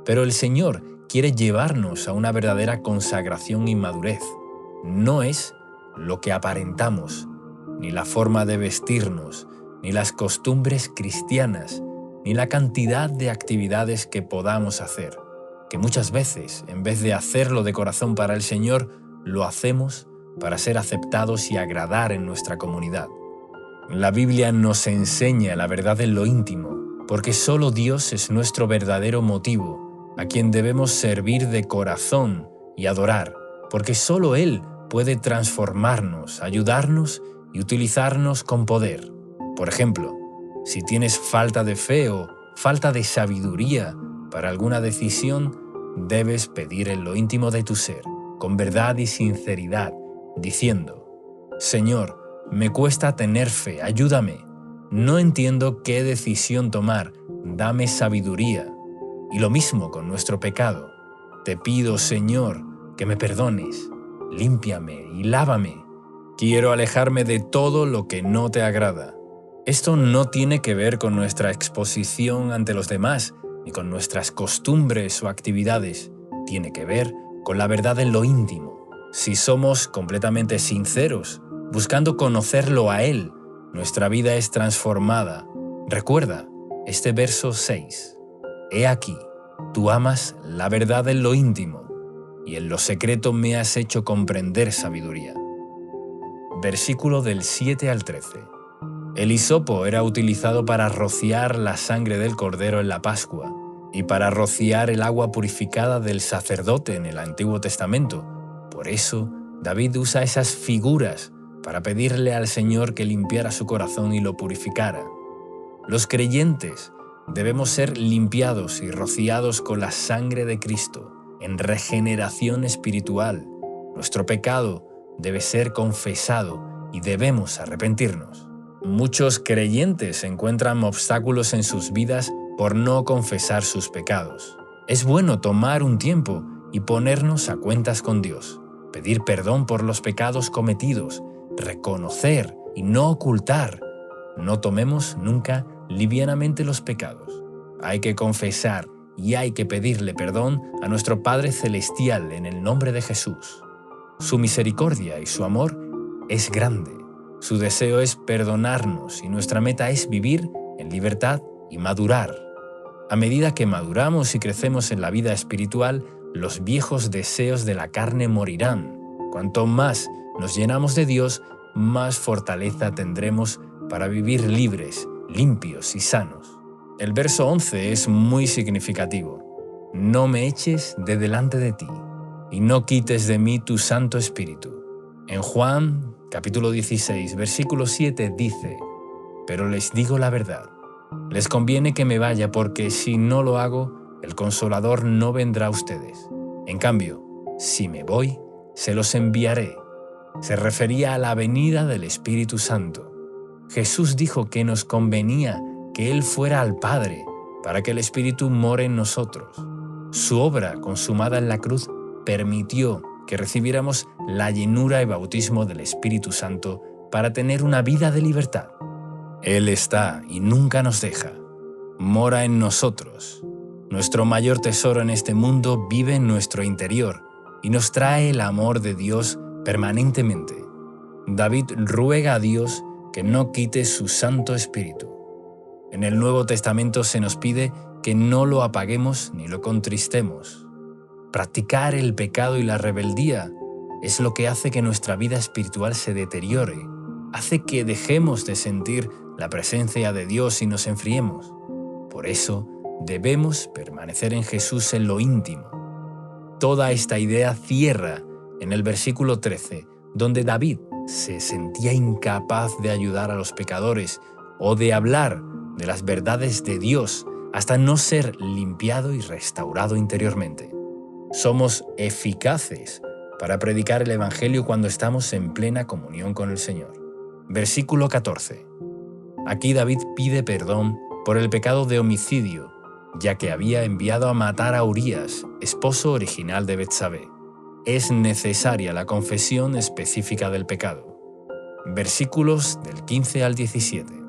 Pero el Señor quiere llevarnos a una verdadera consagración y madurez. No es lo que aparentamos, ni la forma de vestirnos, ni las costumbres cristianas, ni la cantidad de actividades que podamos hacer, que muchas veces, en vez de hacerlo de corazón para el Señor, lo hacemos para ser aceptados y agradar en nuestra comunidad. La Biblia nos enseña la verdad en lo íntimo, porque solo Dios es nuestro verdadero motivo, a quien debemos servir de corazón y adorar, porque solo Él puede transformarnos, ayudarnos y utilizarnos con poder. Por ejemplo, si tienes falta de fe o falta de sabiduría para alguna decisión, debes pedir en lo íntimo de tu ser, con verdad y sinceridad, diciendo: Señor, me cuesta tener fe, ayúdame. No entiendo qué decisión tomar, dame sabiduría. Y lo mismo con nuestro pecado. Te pido, Señor, que me perdones, límpiame y lávame. Quiero alejarme de todo lo que no te agrada. Esto no tiene que ver con nuestra exposición ante los demás, ni con nuestras costumbres o actividades. Tiene que ver con la verdad en lo íntimo. Si somos completamente sinceros, buscando conocerlo a Él, nuestra vida es transformada. Recuerda este verso 6. He aquí, tú amas la verdad en lo íntimo, y en lo secreto me has hecho comprender sabiduría. Versículo del 7 al 13. El hisopo era utilizado para rociar la sangre del cordero en la Pascua y para rociar el agua purificada del sacerdote en el Antiguo Testamento. Por eso, David usa esas figuras para pedirle al Señor que limpiara su corazón y lo purificara. Los creyentes debemos ser limpiados y rociados con la sangre de Cristo en regeneración espiritual. Nuestro pecado debe ser confesado y debemos arrepentirnos. Muchos creyentes encuentran obstáculos en sus vidas por no confesar sus pecados. Es bueno tomar un tiempo y ponernos a cuentas con Dios, pedir perdón por los pecados cometidos, reconocer y no ocultar. No tomemos nunca livianamente los pecados. Hay que confesar y hay que pedirle perdón a nuestro Padre Celestial en el nombre de Jesús. Su misericordia y su amor es grande. Su deseo es perdonarnos y nuestra meta es vivir en libertad y madurar. A medida que maduramos y crecemos en la vida espiritual, los viejos deseos de la carne morirán. Cuanto más nos llenamos de Dios, más fortaleza tendremos para vivir libres, limpios y sanos. El verso 11 es muy significativo. No me eches de delante de ti, y no quites de mí tu Santo Espíritu. En Juan, capítulo 16, versículo 7 dice: Pero les digo la verdad, les conviene que me vaya porque si no lo hago, el Consolador no vendrá a ustedes. En cambio, si me voy, se los enviaré. Se refería a la venida del Espíritu Santo. Jesús dijo que nos convenía que Él fuera al Padre para que el Espíritu more en nosotros. Su obra consumada en la cruz permitió que recibiéramos la llenura y bautismo del Espíritu Santo para tener una vida de libertad. Él está y nunca nos deja. Mora en nosotros. Nuestro mayor tesoro en este mundo vive en nuestro interior y nos trae el amor de Dios permanentemente. David ruega a Dios que no quite su Santo Espíritu. En el Nuevo Testamento se nos pide que no lo apaguemos ni lo contristemos. Practicar el pecado y la rebeldía es lo que hace que nuestra vida espiritual se deteriore, hace que dejemos de sentir la presencia de Dios y nos enfriemos. Por eso, debemos permanecer en Jesús en lo íntimo. Toda esta idea cierra en el versículo 13, donde David se sentía incapaz de ayudar a los pecadores o de hablar de las verdades de Dios hasta no ser limpiado y restaurado interiormente. Somos eficaces para predicar el Evangelio cuando estamos en plena comunión con el Señor. Versículo 14. Aquí David pide perdón por el pecado de homicidio, ya que había enviado a matar a Urías, esposo original de Betsabé. Es necesaria la confesión específica del pecado. Versículos del 15 al 17.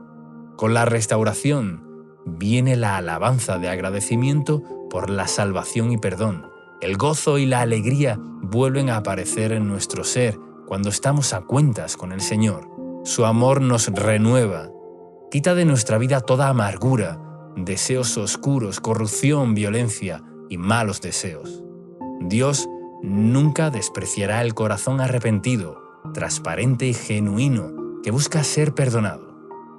Con la restauración viene la alabanza de agradecimiento por la salvación y perdón. El gozo y la alegría vuelven a aparecer en nuestro ser cuando estamos a cuentas con el Señor. Su amor nos renueva. Quita de nuestra vida toda amargura, deseos oscuros, corrupción, violencia y malos deseos. Dios nunca despreciará el corazón arrepentido, transparente y genuino que busca ser perdonado.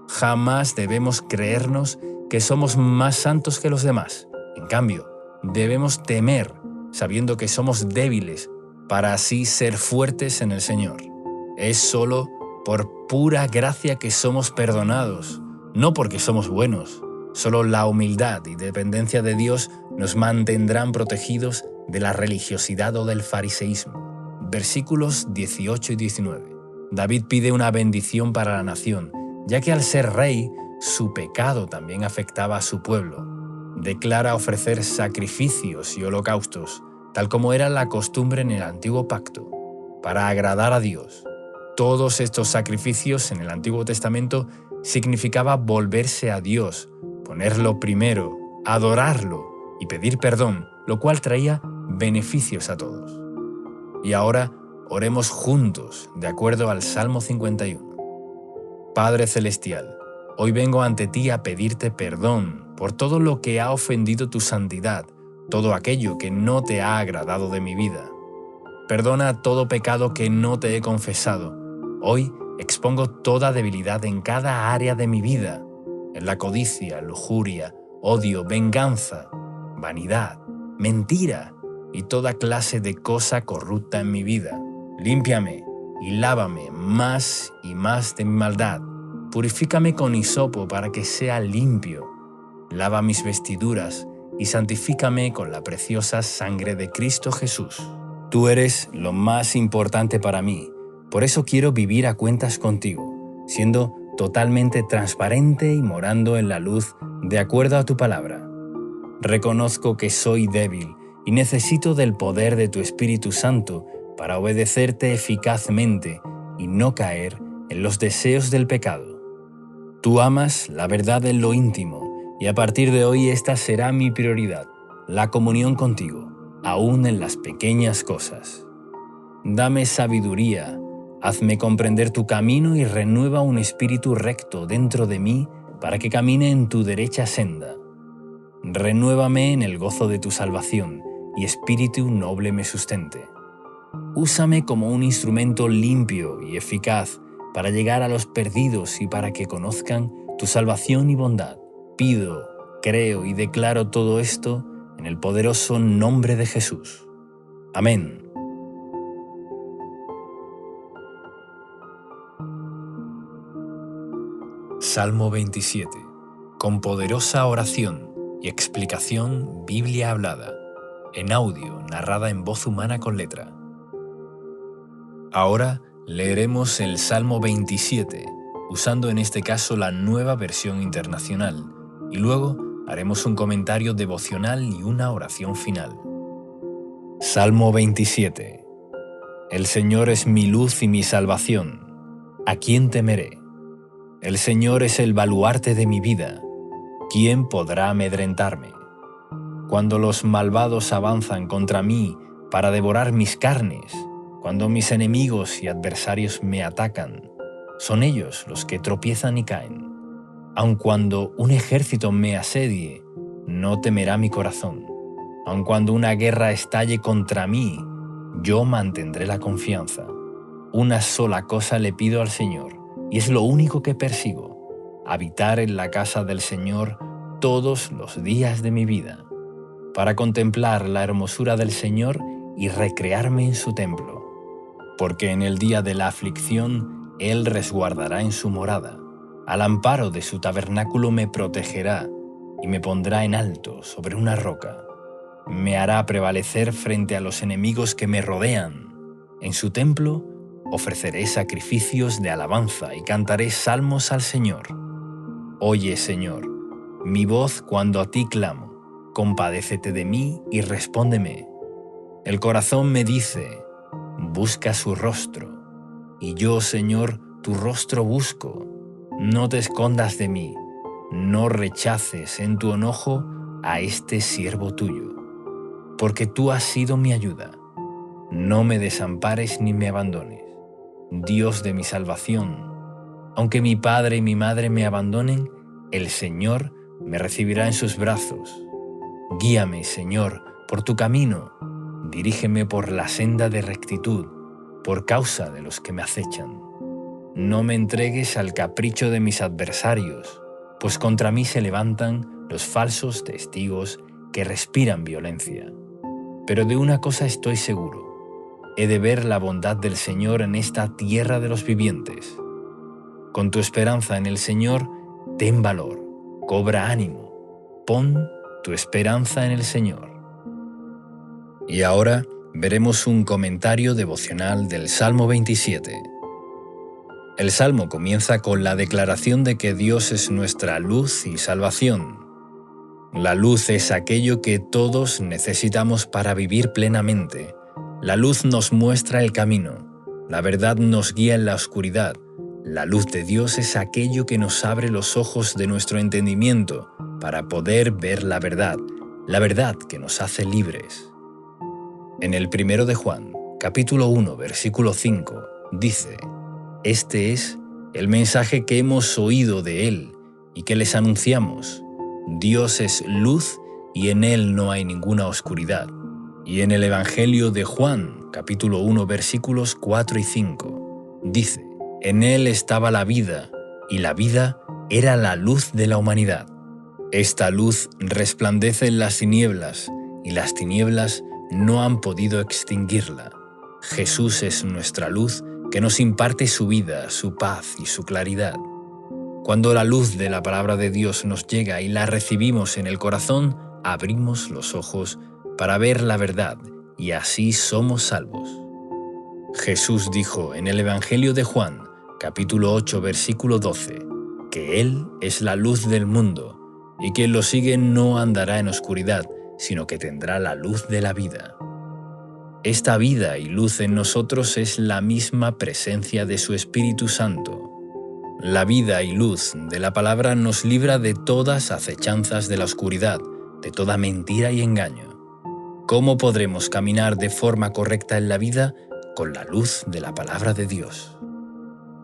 Jamás debemos creernos que somos más santos que los demás. En cambio, debemos temer, sabiendo que somos débiles, para así ser fuertes en el Señor. Es solo por pura gracia que somos perdonados, no porque somos buenos. Solo la humildad y dependencia de Dios nos mantendrán protegidos de la religiosidad o del fariseísmo. Versículos 18 y 19. David pide una bendición para la nación, ya que al ser rey, su pecado también afectaba a su pueblo. Declara ofrecer sacrificios y holocaustos, tal como era la costumbre en el Antiguo Pacto, para agradar a Dios. Todos estos sacrificios en el Antiguo Testamento significaba volverse a Dios, ponerlo primero, adorarlo y pedir perdón, lo cual traía beneficios a todos. Y ahora oremos juntos, de acuerdo al Salmo 51. Padre Celestial, hoy vengo ante ti a pedirte perdón por todo lo que ha ofendido tu santidad, todo aquello que no te ha agradado de mi vida. Perdona todo pecado que no te he confesado. Hoy expongo toda debilidad en cada área de mi vida, en la codicia, lujuria, odio, venganza, vanidad, mentira y toda clase de cosa corrupta en mi vida. Límpiame y lávame más y más de mi maldad. Purifícame con hisopo para que sea limpio. Lava mis vestiduras y santifícame con la preciosa sangre de Cristo Jesús. Tú eres lo más importante para mí, por eso quiero vivir a cuentas contigo, siendo totalmente transparente y morando en la luz de acuerdo a tu palabra. Reconozco que soy débil y necesito del poder de tu Espíritu Santo para obedecerte eficazmente y no caer en los deseos del pecado. Tú amas la verdad en lo íntimo y a partir de hoy esta será mi prioridad, la comunión contigo, aún en las pequeñas cosas. Dame sabiduría, hazme comprender tu camino y renueva un espíritu recto dentro de mí para que camine en tu derecha senda. Renuévame en el gozo de tu salvación y espíritu noble me sustente. Úsame como un instrumento limpio y eficaz para llegar a los perdidos y para que conozcan tu salvación y bondad. Pido, creo y declaro todo esto en el poderoso nombre de Jesús. Amén. Salmo 27. Con poderosa oración y explicación, Biblia hablada, en audio, narrada en voz humana con letra. Ahora leeremos el Salmo 27, usando en este caso la Nueva Versión Internacional, y luego haremos un comentario devocional y una oración final. Salmo 27. El Señor es mi luz y mi salvación. ¿A quién temeré? El Señor es el baluarte de mi vida. ¿Quién podrá amedrentarme? Cuando los malvados avanzan contra mí para devorar mis carnes, cuando mis enemigos y adversarios me atacan, son ellos los que tropiezan y caen. Aun cuando un ejército me asedie, no temerá mi corazón. Aun cuando una guerra estalle contra mí, yo mantendré la confianza. Una sola cosa le pido al Señor, y es lo único que persigo: habitar en la casa del Señor todos los días de mi vida, para contemplar la hermosura del Señor y recrearme en su templo. Porque en el día de la aflicción Él resguardará en su morada. Al amparo de su tabernáculo me protegerá y me pondrá en alto sobre una roca. Me hará prevalecer frente a los enemigos que me rodean. En su templo ofreceré sacrificios de alabanza y cantaré salmos al Señor. Oye, Señor, mi voz cuando a ti clamo. Compadécete de mí y respóndeme. El corazón me dice: busca su rostro. Y yo, Señor, tu rostro busco. No te escondas de mí, no rechaces en tu enojo a este siervo tuyo. Porque tú has sido mi ayuda. No me desampares ni me abandones, Dios de mi salvación. Aunque mi padre y mi madre me abandonen, el Señor me recibirá en sus brazos. Guíame, Señor, por tu camino. Dirígeme por la senda de rectitud, por causa de los que me acechan. No me entregues al capricho de mis adversarios, pues contra mí se levantan los falsos testigos que respiran violencia. Pero de una cosa estoy seguro: he de ver la bondad del Señor en esta tierra de los vivientes. Con tu esperanza en el Señor, ten valor, cobra ánimo, pon tu esperanza en el Señor. Y ahora veremos un comentario devocional del Salmo 27. El Salmo comienza con la declaración de que Dios es nuestra luz y salvación. La luz es aquello que todos necesitamos para vivir plenamente. La luz nos muestra el camino. La verdad nos guía en la oscuridad. La luz de Dios es aquello que nos abre los ojos de nuestro entendimiento para poder ver la verdad que nos hace libres. En el 1 de Juan, capítulo 1, versículo 5, dice: Este es el mensaje que hemos oído de Él y que les anunciamos. Dios es luz y en Él no hay ninguna oscuridad. Y en el Evangelio de Juan, capítulo 1, versículos 4 y 5, dice: En Él estaba la vida, y la vida era la luz de la humanidad. Esta luz resplandece en las tinieblas, y las tinieblas no han podido extinguirla. Jesús es nuestra luz que nos imparte su vida, su paz y su claridad. Cuando la luz de la palabra de Dios nos llega y la recibimos en el corazón, abrimos los ojos para ver la verdad y así somos salvos. Jesús dijo en el Evangelio de Juan, capítulo 8, versículo 12, que Él es la luz del mundo y quien lo sigue no andará en oscuridad, sino que tendrá la luz de la vida. Esta vida y luz en nosotros es la misma presencia de su Espíritu Santo. La vida y luz de la palabra nos libra de todas acechanzas de la oscuridad, de toda mentira y engaño. ¿Cómo podremos caminar de forma correcta en la vida? Con la luz de la palabra de Dios.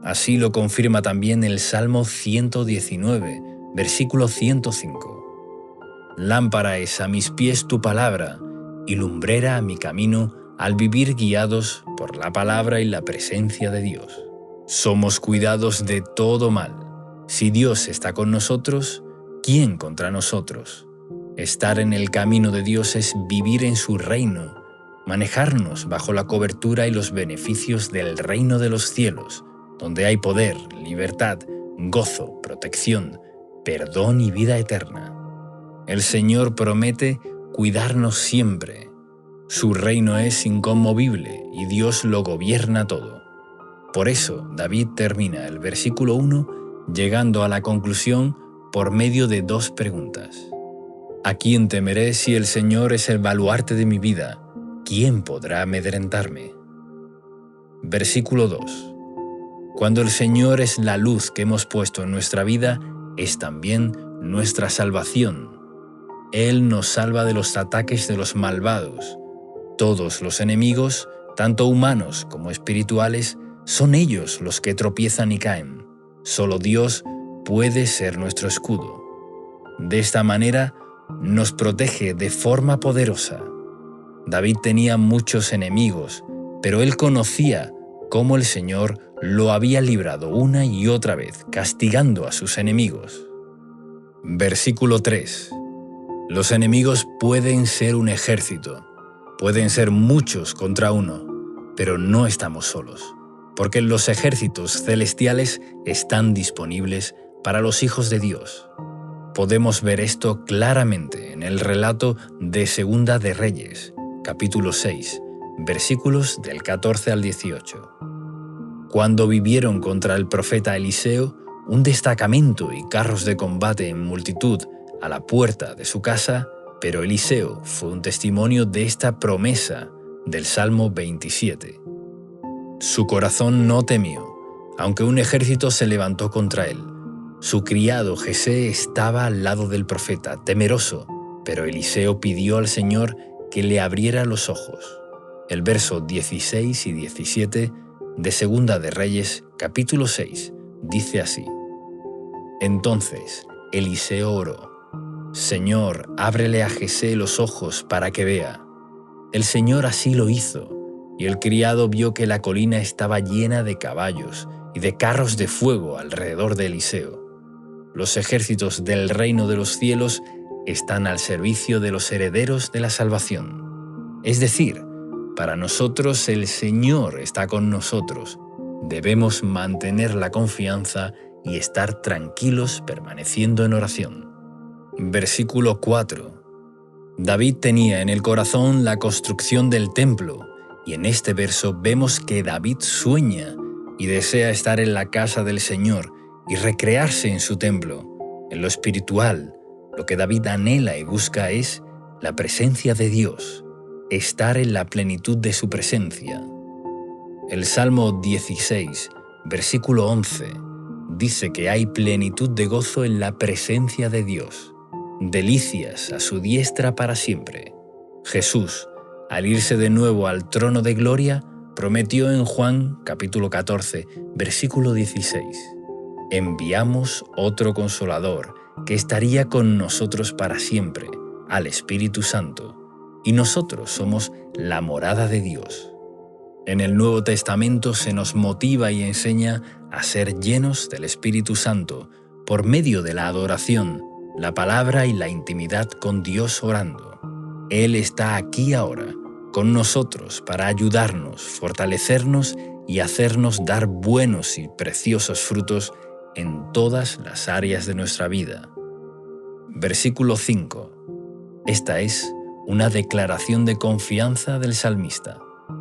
Así lo confirma también el Salmo 119, versículo 105. Lámpara es a mis pies tu palabra y lumbrera a mi camino al vivir guiados por la palabra y la presencia de Dios. Somos cuidados de todo mal. Si Dios está con nosotros, ¿quién contra nosotros? Estar en el camino de Dios es vivir en su reino, manejarnos bajo la cobertura y los beneficios del reino de los cielos, donde hay poder, libertad, gozo, protección, perdón y vida eterna. El Señor promete cuidarnos siempre. Su reino es inconmovible y Dios lo gobierna todo. Por eso, David termina el versículo 1 llegando a la conclusión por medio de dos preguntas. ¿A quién temeré si el Señor es el baluarte de mi vida? ¿Quién podrá amedrentarme? Versículo 2. Cuando el Señor es la luz que hemos puesto en nuestra vida, es también nuestra salvación. Él nos salva de los ataques de los malvados. Todos los enemigos, tanto humanos como espirituales, son ellos los que tropiezan y caen. Solo Dios puede ser nuestro escudo. De esta manera, nos protege de forma poderosa. David tenía muchos enemigos, pero él conocía cómo el Señor lo había librado una y otra vez, castigando a sus enemigos. Versículo 3. Los enemigos pueden ser un ejército, pueden ser muchos contra uno, pero no estamos solos, porque los ejércitos celestiales están disponibles para los hijos de Dios. Podemos ver esto claramente en el relato de Segunda de Reyes, capítulo 6, versículos del 14 al 18. Cuando vivieron contra el profeta Eliseo, un destacamento y carros de combate en multitud a la puerta de su casa, pero Eliseo fue un testimonio de esta promesa del Salmo 27. Su corazón no temió, aunque un ejército se levantó contra él. Su criado Jesé estaba al lado del profeta, temeroso, pero Eliseo pidió al Señor que le abriera los ojos. El verso 16 y 17 de Segunda de Reyes, capítulo 6, dice así: Entonces Eliseo oró: Señor, ábrele a Jesé los ojos para que vea. El Señor así lo hizo, y el criado vio que la colina estaba llena de caballos y de carros de fuego alrededor de Eliseo. Los ejércitos del reino de los cielos están al servicio de los herederos de la salvación. Es decir, para nosotros el Señor está con nosotros. Debemos mantener la confianza y estar tranquilos permaneciendo en oración. Versículo 4. David tenía en el corazón la construcción del templo, y en este verso vemos que David sueña y desea estar en la casa del Señor y recrearse en su templo. En lo espiritual, lo que David anhela y busca es la presencia de Dios, estar en la plenitud de su presencia. El Salmo 16, versículo 11, dice que hay plenitud de gozo en la presencia de Dios, delicias a su diestra para siempre. Jesús, al irse de nuevo al trono de gloria, prometió en Juan capítulo 14, versículo 16, enviamos otro Consolador que estaría con nosotros para siempre, al Espíritu Santo, y nosotros somos la morada de Dios. En el Nuevo Testamento se nos motiva y enseña a ser llenos del Espíritu Santo por medio de la adoración, la palabra y la intimidad con Dios orando. Él está aquí ahora, con nosotros, para ayudarnos, fortalecernos y hacernos dar buenos y preciosos frutos en todas las áreas de nuestra vida. Versículo 5. Esta es una declaración de confianza del salmista,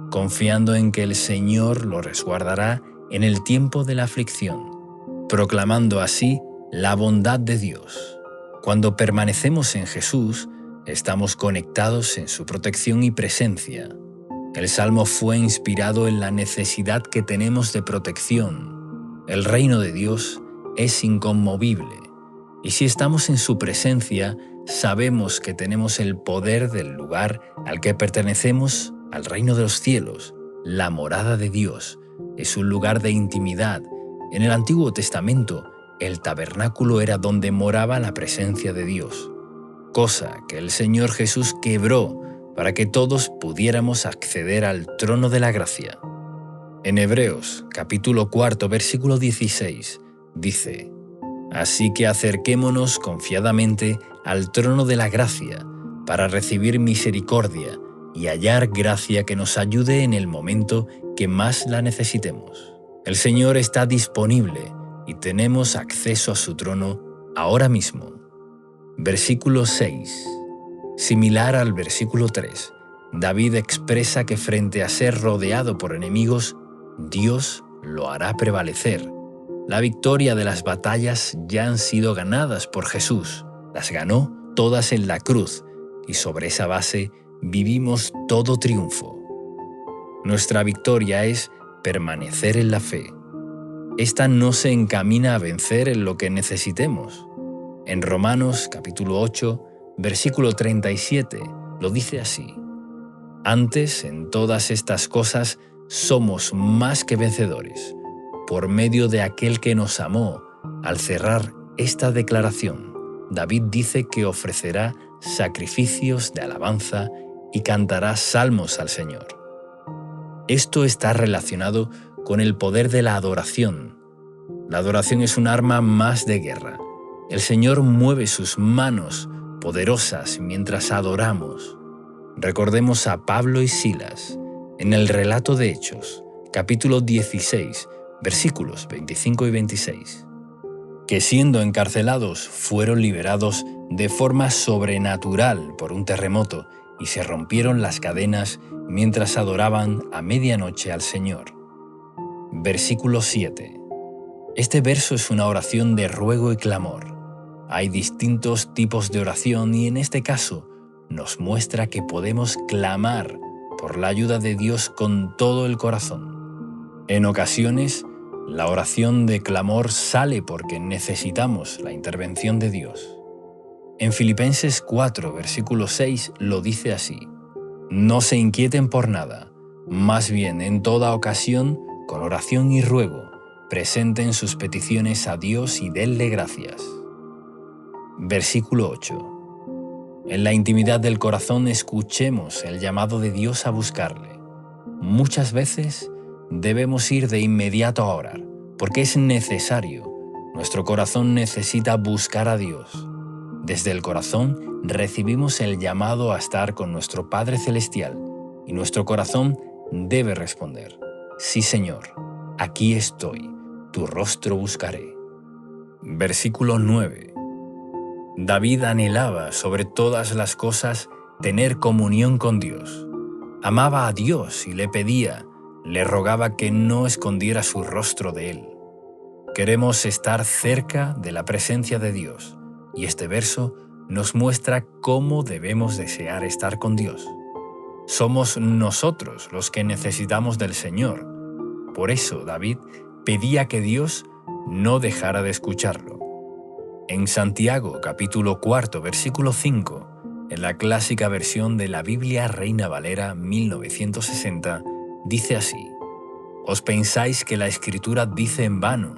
confiando en que el Señor lo resguardará en el tiempo de la aflicción, proclamando así la bondad de Dios. Cuando permanecemos en Jesús, estamos conectados en su protección y presencia. El Salmo fue inspirado en la necesidad que tenemos de protección. El reino de Dios es inconmovible, y si estamos en su presencia, sabemos que tenemos el poder del lugar al que pertenecemos, al reino de los cielos. La morada de Dios es un lugar de intimidad. En el Antiguo Testamento, el tabernáculo era donde moraba la presencia de Dios, cosa que el Señor Jesús quebró para que todos pudiéramos acceder al trono de la gracia. En Hebreos, capítulo 4, versículo 16, dice: Así que acerquémonos confiadamente al trono de la gracia para recibir misericordia y hallar gracia que nos ayude en el momento que más la necesitemos. El Señor está disponible y tenemos acceso a su trono ahora mismo. Versículo 6. Similar al versículo 3, David expresa que frente a ser rodeado por enemigos, Dios lo hará prevalecer. La victoria de las batallas ya han sido ganadas por Jesús. Las ganó todas en la cruz y sobre esa base vivimos todo triunfo. Nuestra victoria es permanecer en la fe. Esta no se encamina a vencer en lo que necesitemos. En Romanos capítulo 8, versículo 37, lo dice así: Antes, en todas estas cosas, somos más que vencedores, por medio de aquel que nos amó. Al cerrar esta declaración, David dice que ofrecerá sacrificios de alabanza y cantará salmos al Señor. Esto está relacionado con el poder de la adoración. La adoración es un arma más de guerra. El Señor mueve sus manos poderosas mientras adoramos. Recordemos a Pablo y Silas en el relato de Hechos, capítulo 16, versículos 25 y 26, que siendo encarcelados fueron liberados de forma sobrenatural por un terremoto y se rompieron las cadenas mientras adoraban a medianoche al Señor. Versículo 7. Este verso es una oración de ruego y clamor. Hay distintos tipos de oración y en este caso nos muestra que podemos clamar por la ayuda de Dios con todo el corazón. En ocasiones, la oración de clamor sale porque necesitamos la intervención de Dios. En Filipenses 4, versículo 6 lo dice así: No se inquieten por nada, más bien en toda ocasión, con oración y ruego, presenten sus peticiones a Dios y denle gracias. Versículo 8. En la intimidad del corazón escuchemos el llamado de Dios a buscarle. Muchas veces debemos ir de inmediato a orar, porque es necesario. Nuestro corazón necesita buscar a Dios. Desde el corazón recibimos el llamado a estar con nuestro Padre Celestial, y nuestro corazón debe responder: Sí, Señor, aquí estoy, tu rostro buscaré. Versículo 9. David anhelaba sobre todas las cosas tener comunión con Dios. Amaba a Dios y le pedía, le rogaba que no escondiera su rostro de él. Queremos estar cerca de la presencia de Dios, y este verso nos muestra cómo debemos desear estar con Dios. Somos nosotros los que necesitamos del Señor. Por eso David pedía que Dios no dejara de escucharlo. En Santiago, capítulo 4, versículo 5, en la clásica versión de la Biblia Reina Valera 1960, dice así: ¿Os pensáis que la Escritura dice en vano?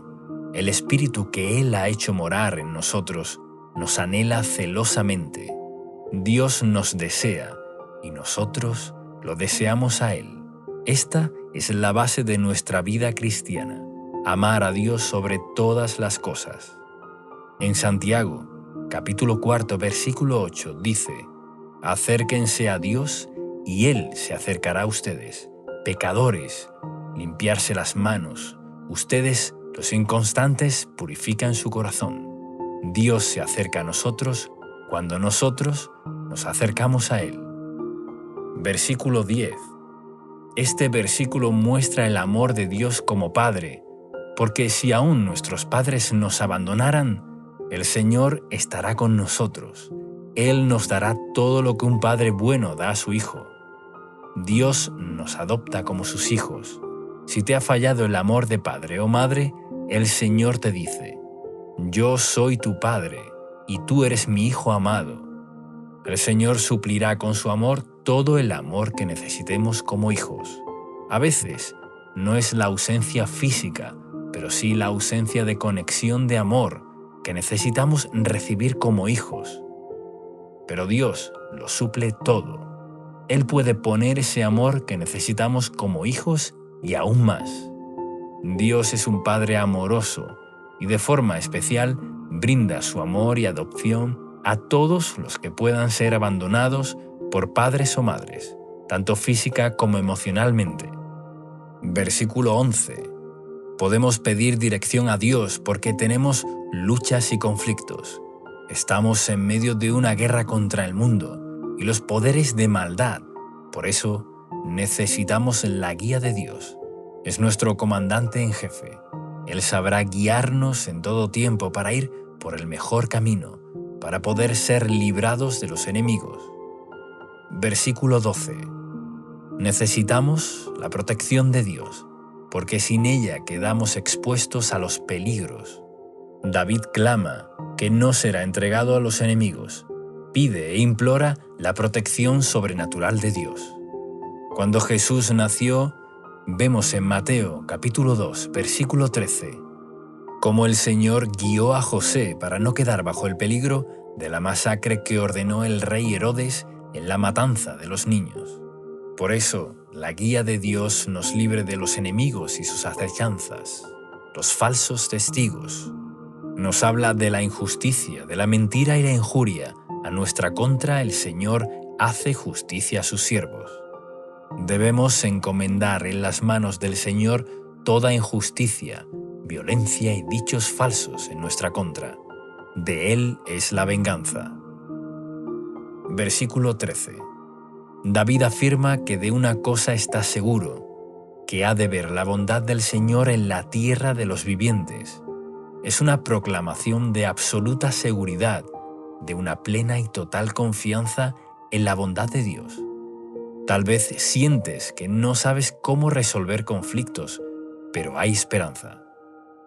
El Espíritu que Él ha hecho morar en nosotros nos anhela celosamente. Dios nos desea y nosotros lo deseamos a Él. Esta es la base de nuestra vida cristiana, amar a Dios sobre todas las cosas. En Santiago, capítulo 4, versículo 8, dice: Acérquense a Dios y Él se acercará a ustedes. Pecadores, limpiarse las manos. Ustedes, los inconstantes, purifican su corazón. Dios se acerca a nosotros cuando nosotros nos acercamos a Él. Versículo 10. Este versículo muestra el amor de Dios como Padre, porque si aún nuestros padres nos abandonaran, el Señor estará con nosotros. Él nos dará todo lo que un padre bueno da a su hijo. Dios nos adopta como sus hijos. Si te ha fallado el amor de padre o madre, el Señor te dice: Yo soy tu Padre, y tú eres mi Hijo amado. El Señor suplirá con su amor todo el amor que necesitemos como hijos. A veces, no es la ausencia física, pero sí la ausencia de conexión de amor que necesitamos recibir como hijos. Pero Dios lo suple todo. Él puede poner ese amor que necesitamos como hijos y aún más. Dios es un Padre amoroso y de forma especial brinda su amor y adopción a todos los que puedan ser abandonados por padres o madres, tanto física como emocionalmente. Versículo 11. Podemos pedir dirección a Dios porque tenemos luchas y conflictos. Estamos en medio de una guerra contra el mundo y los poderes de maldad. Por eso necesitamos la guía de Dios. Es nuestro comandante en jefe. Él sabrá guiarnos en todo tiempo para ir por el mejor camino, para poder ser librados de los enemigos. Versículo 12. Necesitamos la protección de Dios, porque sin ella quedamos expuestos a los peligros. David clama que no será entregado a los enemigos. Pide e implora la protección sobrenatural de Dios. Cuando Jesús nació, vemos en Mateo capítulo 2, versículo 13, cómo el Señor guió a José para no quedar bajo el peligro de la masacre que ordenó el rey Herodes en la matanza de los niños. Por eso, la guía de Dios nos libre de los enemigos y sus acechanzas, los falsos testigos. Nos habla de la injusticia, de la mentira y la injuria. A nuestra contra el Señor hace justicia a sus siervos. Debemos encomendar en las manos del Señor toda injusticia, violencia y dichos falsos en nuestra contra. De Él es la venganza. Versículo 13. David afirma que de una cosa está seguro, que ha de ver la bondad del Señor en la tierra de los vivientes. Es una proclamación de absoluta seguridad, de una plena y total confianza en la bondad de Dios. Tal vez sientes que no sabes cómo resolver conflictos, pero hay esperanza.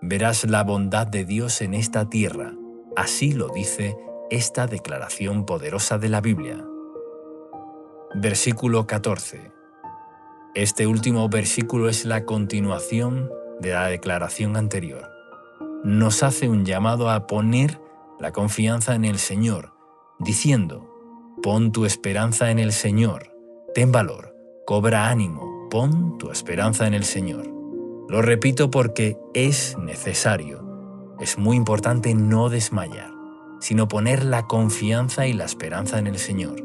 Verás la bondad de Dios en esta tierra. Así lo dice esta declaración poderosa de la Biblia. Versículo 14. Este último versículo es la continuación de la declaración anterior. Nos hace un llamado a poner la confianza en el Señor, diciendo: pon tu esperanza en el Señor, ten valor, cobra ánimo, pon tu esperanza en el Señor. Lo repito porque es necesario. Es muy importante no desmayar, sino poner la confianza y la esperanza en el Señor.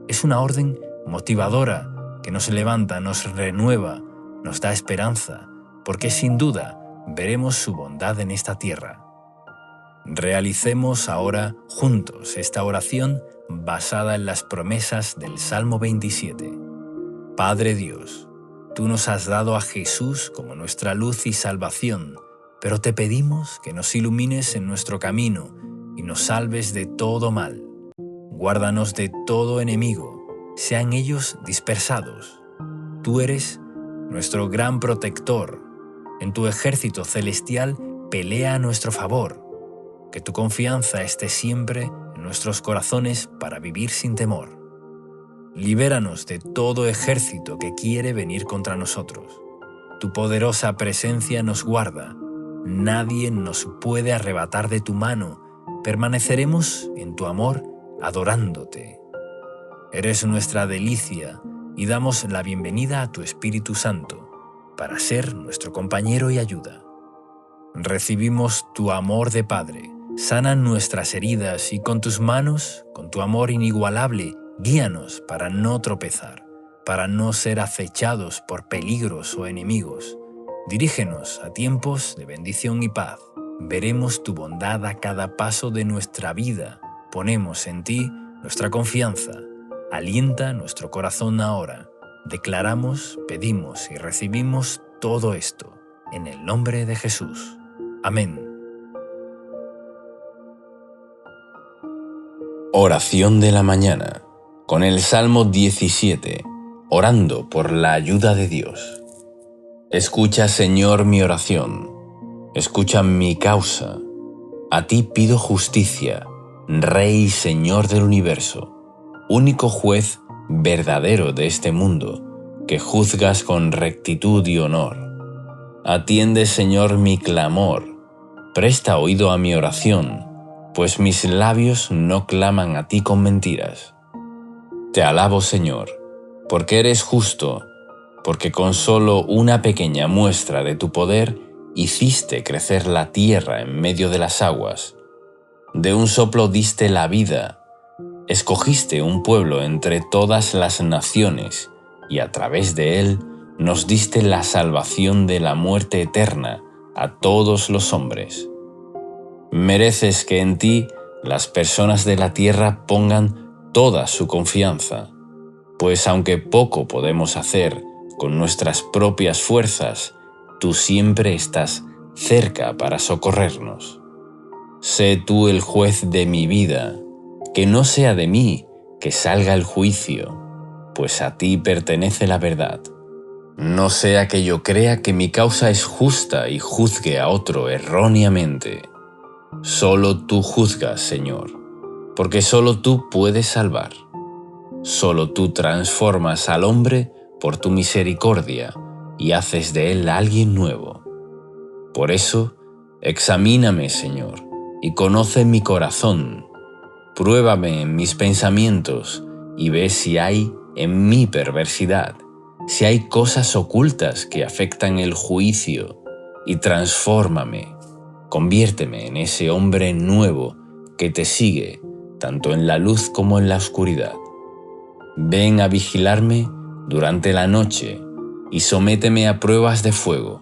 Es una orden motivadora que nos levanta, nos renueva, nos da esperanza, porque sin duda veremos su bondad en esta tierra. Realicemos ahora juntos esta oración basada en las promesas del Salmo 27. Padre Dios, tú nos has dado a Jesús como nuestra luz y salvación, pero te pedimos que nos ilumines en nuestro camino y nos salves de todo mal. Guárdanos de todo enemigo, sean ellos dispersados. Tú eres nuestro gran protector. En tu ejército celestial pelea a nuestro favor. Que tu confianza esté siempre en nuestros corazones para vivir sin temor. Libéranos de todo ejército que quiere venir contra nosotros. Tu poderosa presencia nos guarda. Nadie nos puede arrebatar de tu mano. Permaneceremos en tu amor adorándote. Eres nuestra delicia y damos la bienvenida a tu Espíritu Santo para ser nuestro compañero y ayuda. Recibimos tu amor de Padre. Sana nuestras heridas y con tus manos, con tu amor inigualable, guíanos para no tropezar, para no ser acechados por peligros o enemigos. Dirígenos a tiempos de bendición y paz. Veremos tu bondad a cada paso de nuestra vida. Ponemos en ti nuestra confianza. Alienta nuestro corazón ahora. Declaramos, pedimos y recibimos todo esto en el nombre de Jesús. Amén. Oración de la mañana, con el Salmo 17, orando por la ayuda de Dios. Escucha, Señor, mi oración. Escucha mi causa. A ti pido justicia, Rey y Señor del universo, único juez verdadero de este mundo, que juzgas con rectitud y honor. Atiende, Señor, mi clamor. Presta oído a mi oración, pues mis labios no claman a ti con mentiras. Te alabo, Señor, porque eres justo, porque con solo una pequeña muestra de tu poder hiciste crecer la tierra en medio de las aguas. De un soplo diste la vida, escogiste un pueblo entre todas las naciones, y a través de él nos diste la salvación de la muerte eterna a todos los hombres. Mereces que en ti las personas de la tierra pongan toda su confianza, pues aunque poco podemos hacer con nuestras propias fuerzas, tú siempre estás cerca para socorrernos. Sé tú el juez de mi vida, que no sea de mí que salga el juicio, pues a ti pertenece la verdad. No sea que yo crea que mi causa es justa y juzgue a otro erróneamente. Solo tú juzgas, Señor, porque solo tú puedes salvar. Solo tú transformas al hombre por tu misericordia y haces de él alguien nuevo. Por eso, examíname, Señor, y conoce mi corazón. Pruébame en mis pensamientos y ve si hay en mí perversidad, si hay cosas ocultas que afectan el juicio, y transfórmame. Conviérteme en ese hombre nuevo que te sigue, tanto en la luz como en la oscuridad. Ven a vigilarme durante la noche y sométeme a pruebas de fuego,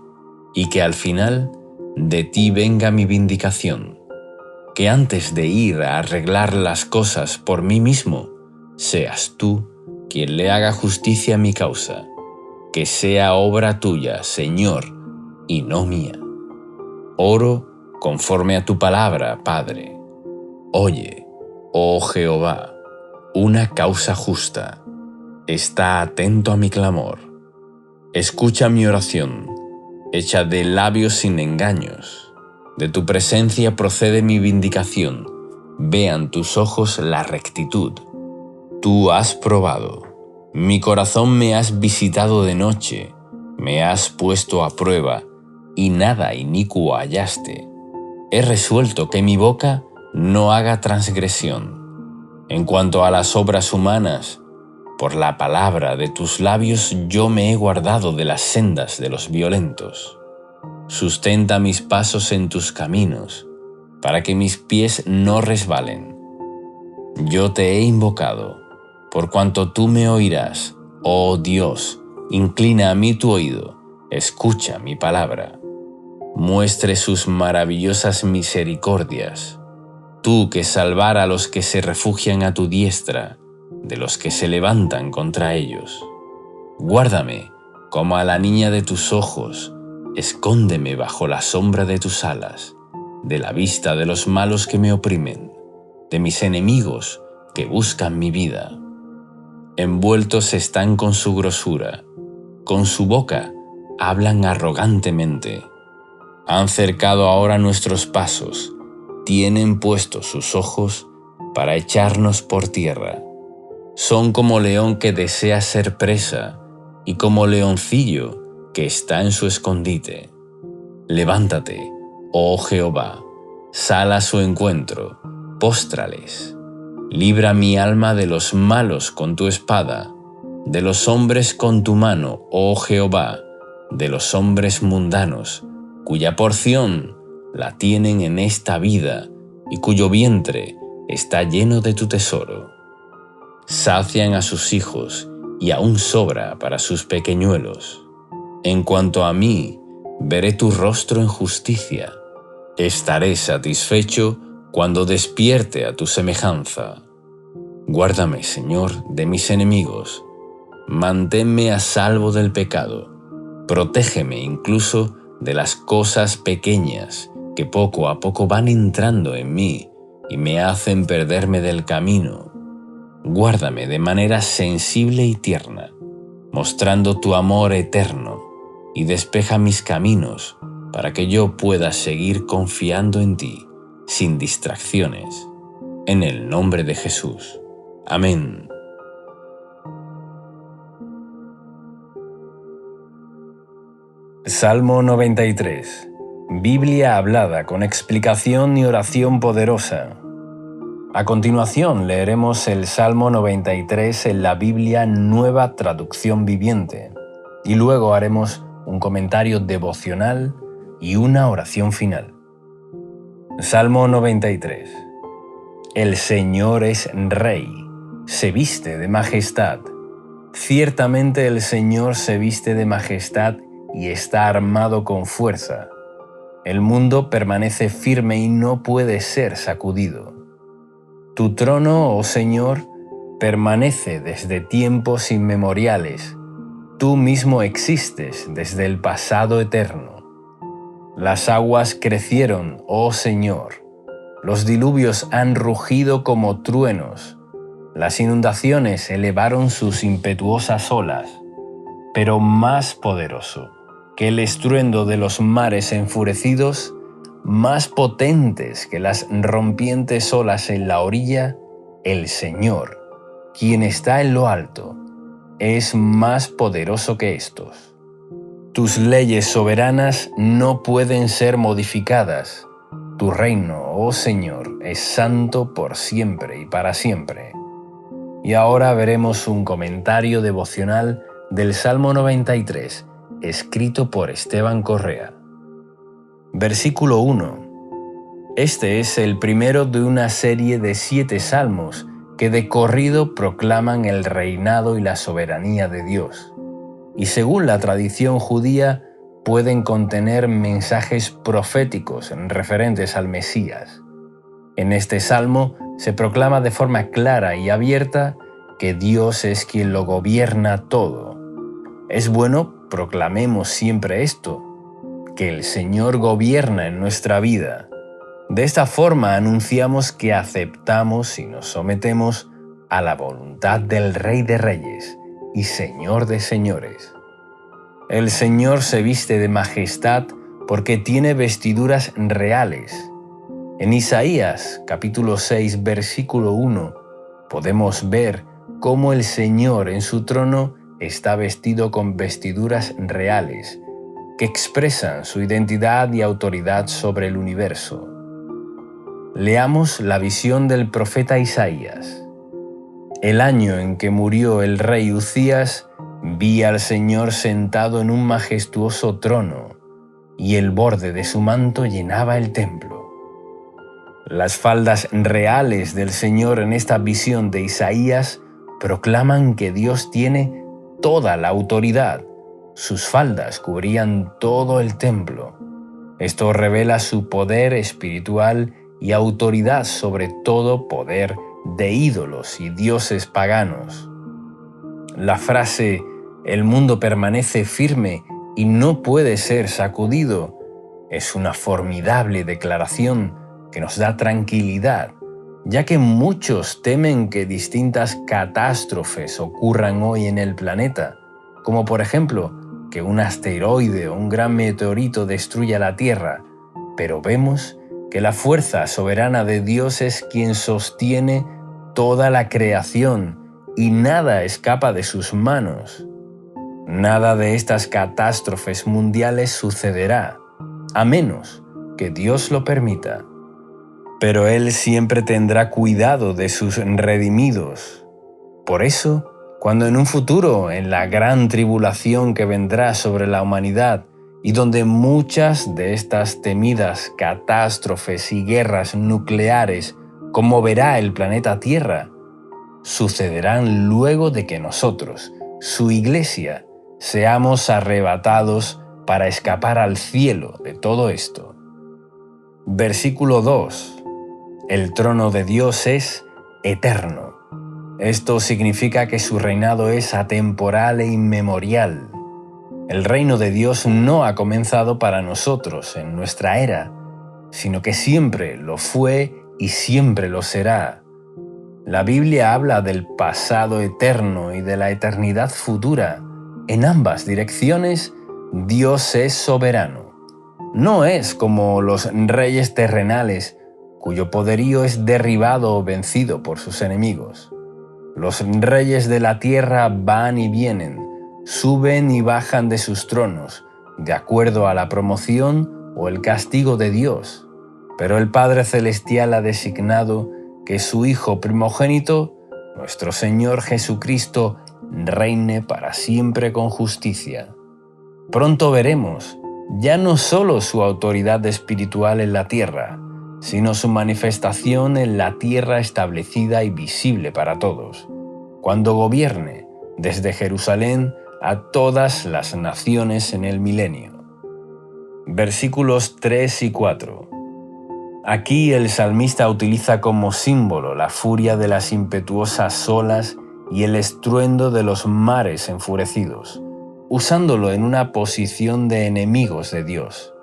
y que al final de ti venga mi vindicación. Que antes de ir a arreglar las cosas por mí mismo, seas tú quien le haga justicia a mi causa. Que sea obra tuya, Señor, y no mía. Oro conforme a tu palabra, Padre. Oye, oh Jehová, una causa justa. Está atento a mi clamor. Escucha mi oración, hecha de labios sin engaños. De tu presencia procede mi vindicación. Vean tus ojos la rectitud. Tú has probado. Mi corazón me has visitado de noche. Me has puesto a prueba y nada inicuo hallaste. He resuelto que mi boca no haga transgresión. En cuanto a las obras humanas, por la palabra de tus labios yo me he guardado de las sendas de los violentos. Sustenta mis pasos en tus caminos, para que mis pies no resbalen. Yo te he invocado, por cuanto tú me oirás, oh Dios, inclina a mí tu oído, escucha mi palabra. muestre sus maravillosas misericordias. Tú que salvar a los que se refugian a tu diestra, de los que se levantan contra ellos. Guárdame como a la niña de tus ojos, escóndeme bajo la sombra de tus alas, de la vista de los malos que me oprimen, de mis enemigos que buscan mi vida. Envueltos están con su grosura, con su boca hablan arrogantemente. Han cercado ahora nuestros pasos, tienen puestos sus ojos para echarnos por tierra. Son como león que desea ser presa y como leoncillo que está en su escondite. Levántate, oh Jehová, sal a su encuentro, póstrales. Libra mi alma de los malos con tu espada, de los hombres con tu mano, oh Jehová, de los hombres mundanos, cuya porción la tienen en esta vida y cuyo vientre está lleno de tu tesoro. Sacian a sus hijos y aún sobra para sus pequeñuelos. En cuanto a mí, veré tu rostro en justicia. Estaré satisfecho cuando despierte a tu semejanza. Guárdame, Señor, de mis enemigos. Manténme a salvo del pecado. Protégeme incluso de las cosas pequeñas que poco a poco van entrando en mí y me hacen perderme del camino. Guárdame de manera sensible y tierna, mostrando tu amor eterno, y despeja mis caminos para que yo pueda seguir confiando en ti, sin distracciones. En el nombre de Jesús. Amén. Salmo 93. Biblia hablada con explicación y oración poderosa. A continuación leeremos el Salmo 93 en la Biblia Nueva Traducción Viviente y luego haremos un comentario devocional y una oración final. Salmo 93. El Señor es Rey, se viste de majestad. Ciertamente el Señor se viste de majestad y está armado con fuerza. El mundo permanece firme y no puede ser sacudido. Tu trono, oh Señor, permanece desde tiempos inmemoriales. Tú mismo existes desde el pasado eterno. Las aguas crecieron, oh Señor. Los diluvios han rugido como truenos. Las inundaciones elevaron sus impetuosas olas. Pero más poderoso que el estruendo de los mares enfurecidos, más potentes que las rompientes olas en la orilla, el Señor, quien está en lo alto, es más poderoso que estos. Tus leyes soberanas no pueden ser modificadas. Tu reino, oh Señor, es santo por siempre y para siempre. Y ahora veremos un comentario devocional del Salmo 93, escrito por Esteban Correa. Versículo 1. Este es el primero de una serie de 7 salmos que de corrido proclaman el reinado y la soberanía de Dios. Y según la tradición judía, pueden contener mensajes proféticos referentes al Mesías. En este salmo se proclama de forma clara y abierta que Dios es quien lo gobierna todo. Es bueno, proclamemos siempre esto, que el Señor gobierna en nuestra vida. De esta forma anunciamos que aceptamos y nos sometemos a la voluntad del Rey de Reyes y Señor de Señores. El Señor se viste de majestad porque tiene vestiduras reales. En Isaías, capítulo 6, versículo 1, podemos ver cómo el Señor en su trono está vestido con vestiduras reales, que expresan su identidad y autoridad sobre el universo. Leamos la visión del profeta Isaías. El año en que murió el rey Uzías, vi al Señor sentado en un majestuoso trono, y el borde de su manto llenaba el templo. Las faldas reales del Señor en esta visión de Isaías proclaman que Dios tiene toda la autoridad. Sus faldas cubrían todo el templo. Esto revela su poder espiritual y autoridad sobre todo poder de ídolos y dioses paganos. La frase «el mundo permanece firme y no puede ser sacudido» es una formidable declaración que nos da tranquilidad, ya que muchos temen que distintas catástrofes ocurran hoy en el planeta, como por ejemplo que un asteroide o un gran meteorito destruya la Tierra, pero vemos que la fuerza soberana de Dios es quien sostiene toda la creación y nada escapa de sus manos. Nada de estas catástrofes mundiales sucederá, a menos que Dios lo permita. Pero Él siempre tendrá cuidado de sus redimidos. Por eso, cuando en un futuro, en la gran tribulación que vendrá sobre la humanidad, y donde muchas de estas temidas catástrofes y guerras nucleares conmoverá el planeta Tierra, sucederán luego de que nosotros, su Iglesia, seamos arrebatados para escapar al cielo de todo esto. Versículo 2. El trono de Dios es eterno. Esto significa que su reinado es atemporal e inmemorial. El reino de Dios no ha comenzado para nosotros en nuestra era, sino que siempre lo fue y siempre lo será. La Biblia habla del pasado eterno y de la eternidad futura. En ambas direcciones, Dios es soberano. No es como los reyes terrenales, cuyo poderío es derribado o vencido por sus enemigos. Los reyes de la tierra van y vienen, suben y bajan de sus tronos, de acuerdo a la promoción o el castigo de Dios. Pero el Padre Celestial ha designado que su Hijo primogénito, nuestro Señor Jesucristo, reine para siempre con justicia. Pronto veremos ya no solo su autoridad espiritual en la tierra, sino su manifestación en la tierra establecida y visible para todos, cuando gobierne desde Jerusalén a todas las naciones en el milenio. Versículos 3 y 4. Aquí el salmista utiliza como símbolo la furia de las impetuosas olas y el estruendo de los mares enfurecidos, usándolo en una posición de enemigos de Dios.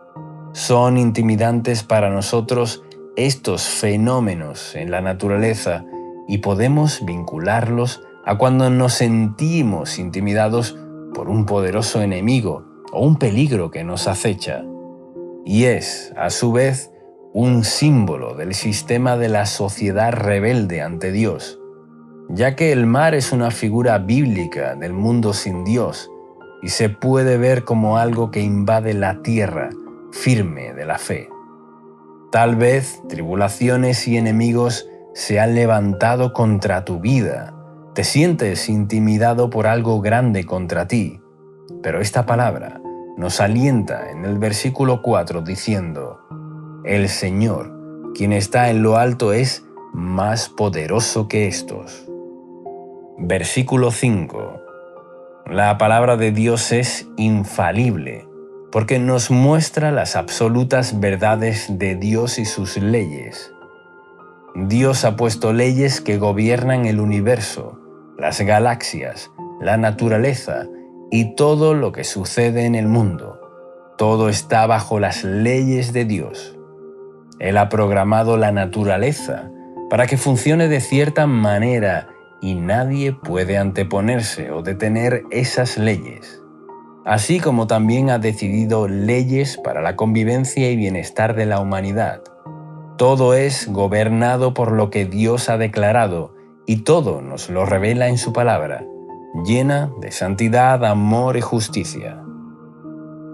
Son intimidantes para nosotros estos fenómenos en la naturaleza y podemos vincularlos a cuando nos sentimos intimidados por un poderoso enemigo o un peligro que nos acecha. Y es, a su vez, un símbolo del sistema de la sociedad rebelde ante Dios, ya que el mar es una figura bíblica del mundo sin Dios y se puede ver como algo que invade la tierra firme de la fe. Tal vez tribulaciones y enemigos se han levantado contra tu vida. Te sientes intimidado por algo grande contra ti. Pero esta palabra nos alienta en el versículo 4 diciendo: el Señor, quien está en lo alto, es más poderoso que estos. Versículo 5. La palabra de Dios es infalible, porque nos muestra las absolutas verdades de Dios y sus leyes. Dios ha puesto leyes que gobiernan el universo, las galaxias, la naturaleza y todo lo que sucede en el mundo. Todo está bajo las leyes de Dios. Él ha programado la naturaleza para que funcione de cierta manera y nadie puede anteponerse o detener esas leyes. Así como también ha decidido leyes para la convivencia y bienestar de la humanidad. Todo es gobernado por lo que Dios ha declarado y todo nos lo revela en su palabra, llena de santidad, amor y justicia.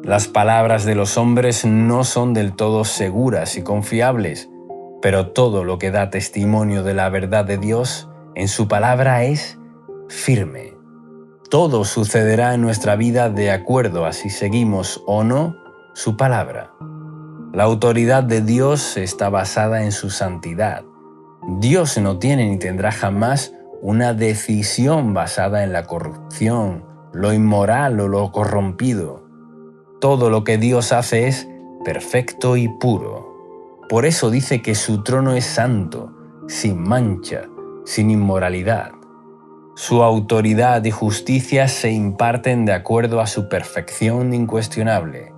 Las palabras de los hombres no son del todo seguras y confiables, pero todo lo que da testimonio de la verdad de Dios en su palabra es firme. Todo sucederá en nuestra vida de acuerdo a si seguimos o no su palabra. La autoridad de Dios está basada en su santidad. Dios no tiene ni tendrá jamás una decisión basada en la corrupción, lo inmoral o lo corrompido. Todo lo que Dios hace es perfecto y puro. Por eso dice que su trono es santo, sin mancha, sin inmoralidad. Su autoridad y justicia se imparten de acuerdo a su perfección incuestionable.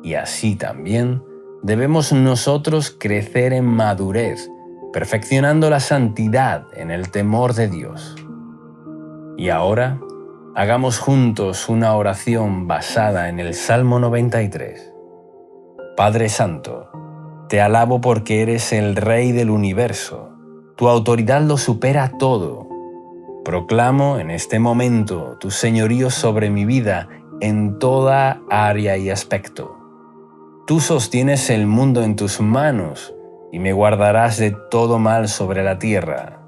Y así también debemos nosotros crecer en madurez, perfeccionando la santidad en el temor de Dios. Y ahora, hagamos juntos una oración basada en el Salmo 93. Padre Santo, te alabo porque eres el Rey del universo. Tu autoridad lo supera todo. Proclamo en este momento tu señorío sobre mi vida en toda área y aspecto. Tú sostienes el mundo en tus manos y me guardarás de todo mal sobre la tierra.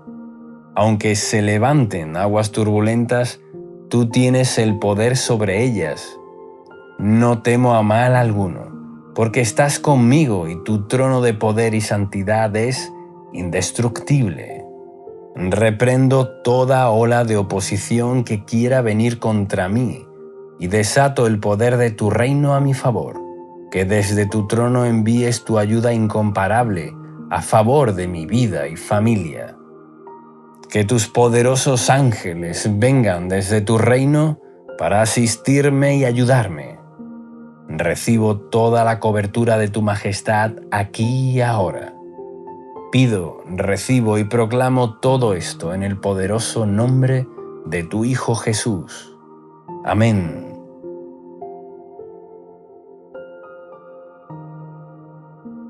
Aunque se levanten aguas turbulentas, tú tienes el poder sobre ellas. No temo a mal alguno, porque estás conmigo y tu trono de poder y santidad es indestructible. Reprendo toda ola de oposición que quiera venir contra mí y desato el poder de tu reino a mi favor. Que desde tu trono envíes tu ayuda incomparable a favor de mi vida y familia. Que tus poderosos ángeles vengan desde tu reino para asistirme y ayudarme. Recibo toda la cobertura de tu majestad aquí y ahora. Pido, recibo y proclamo todo esto en el poderoso nombre de tu Hijo Jesús. Amén.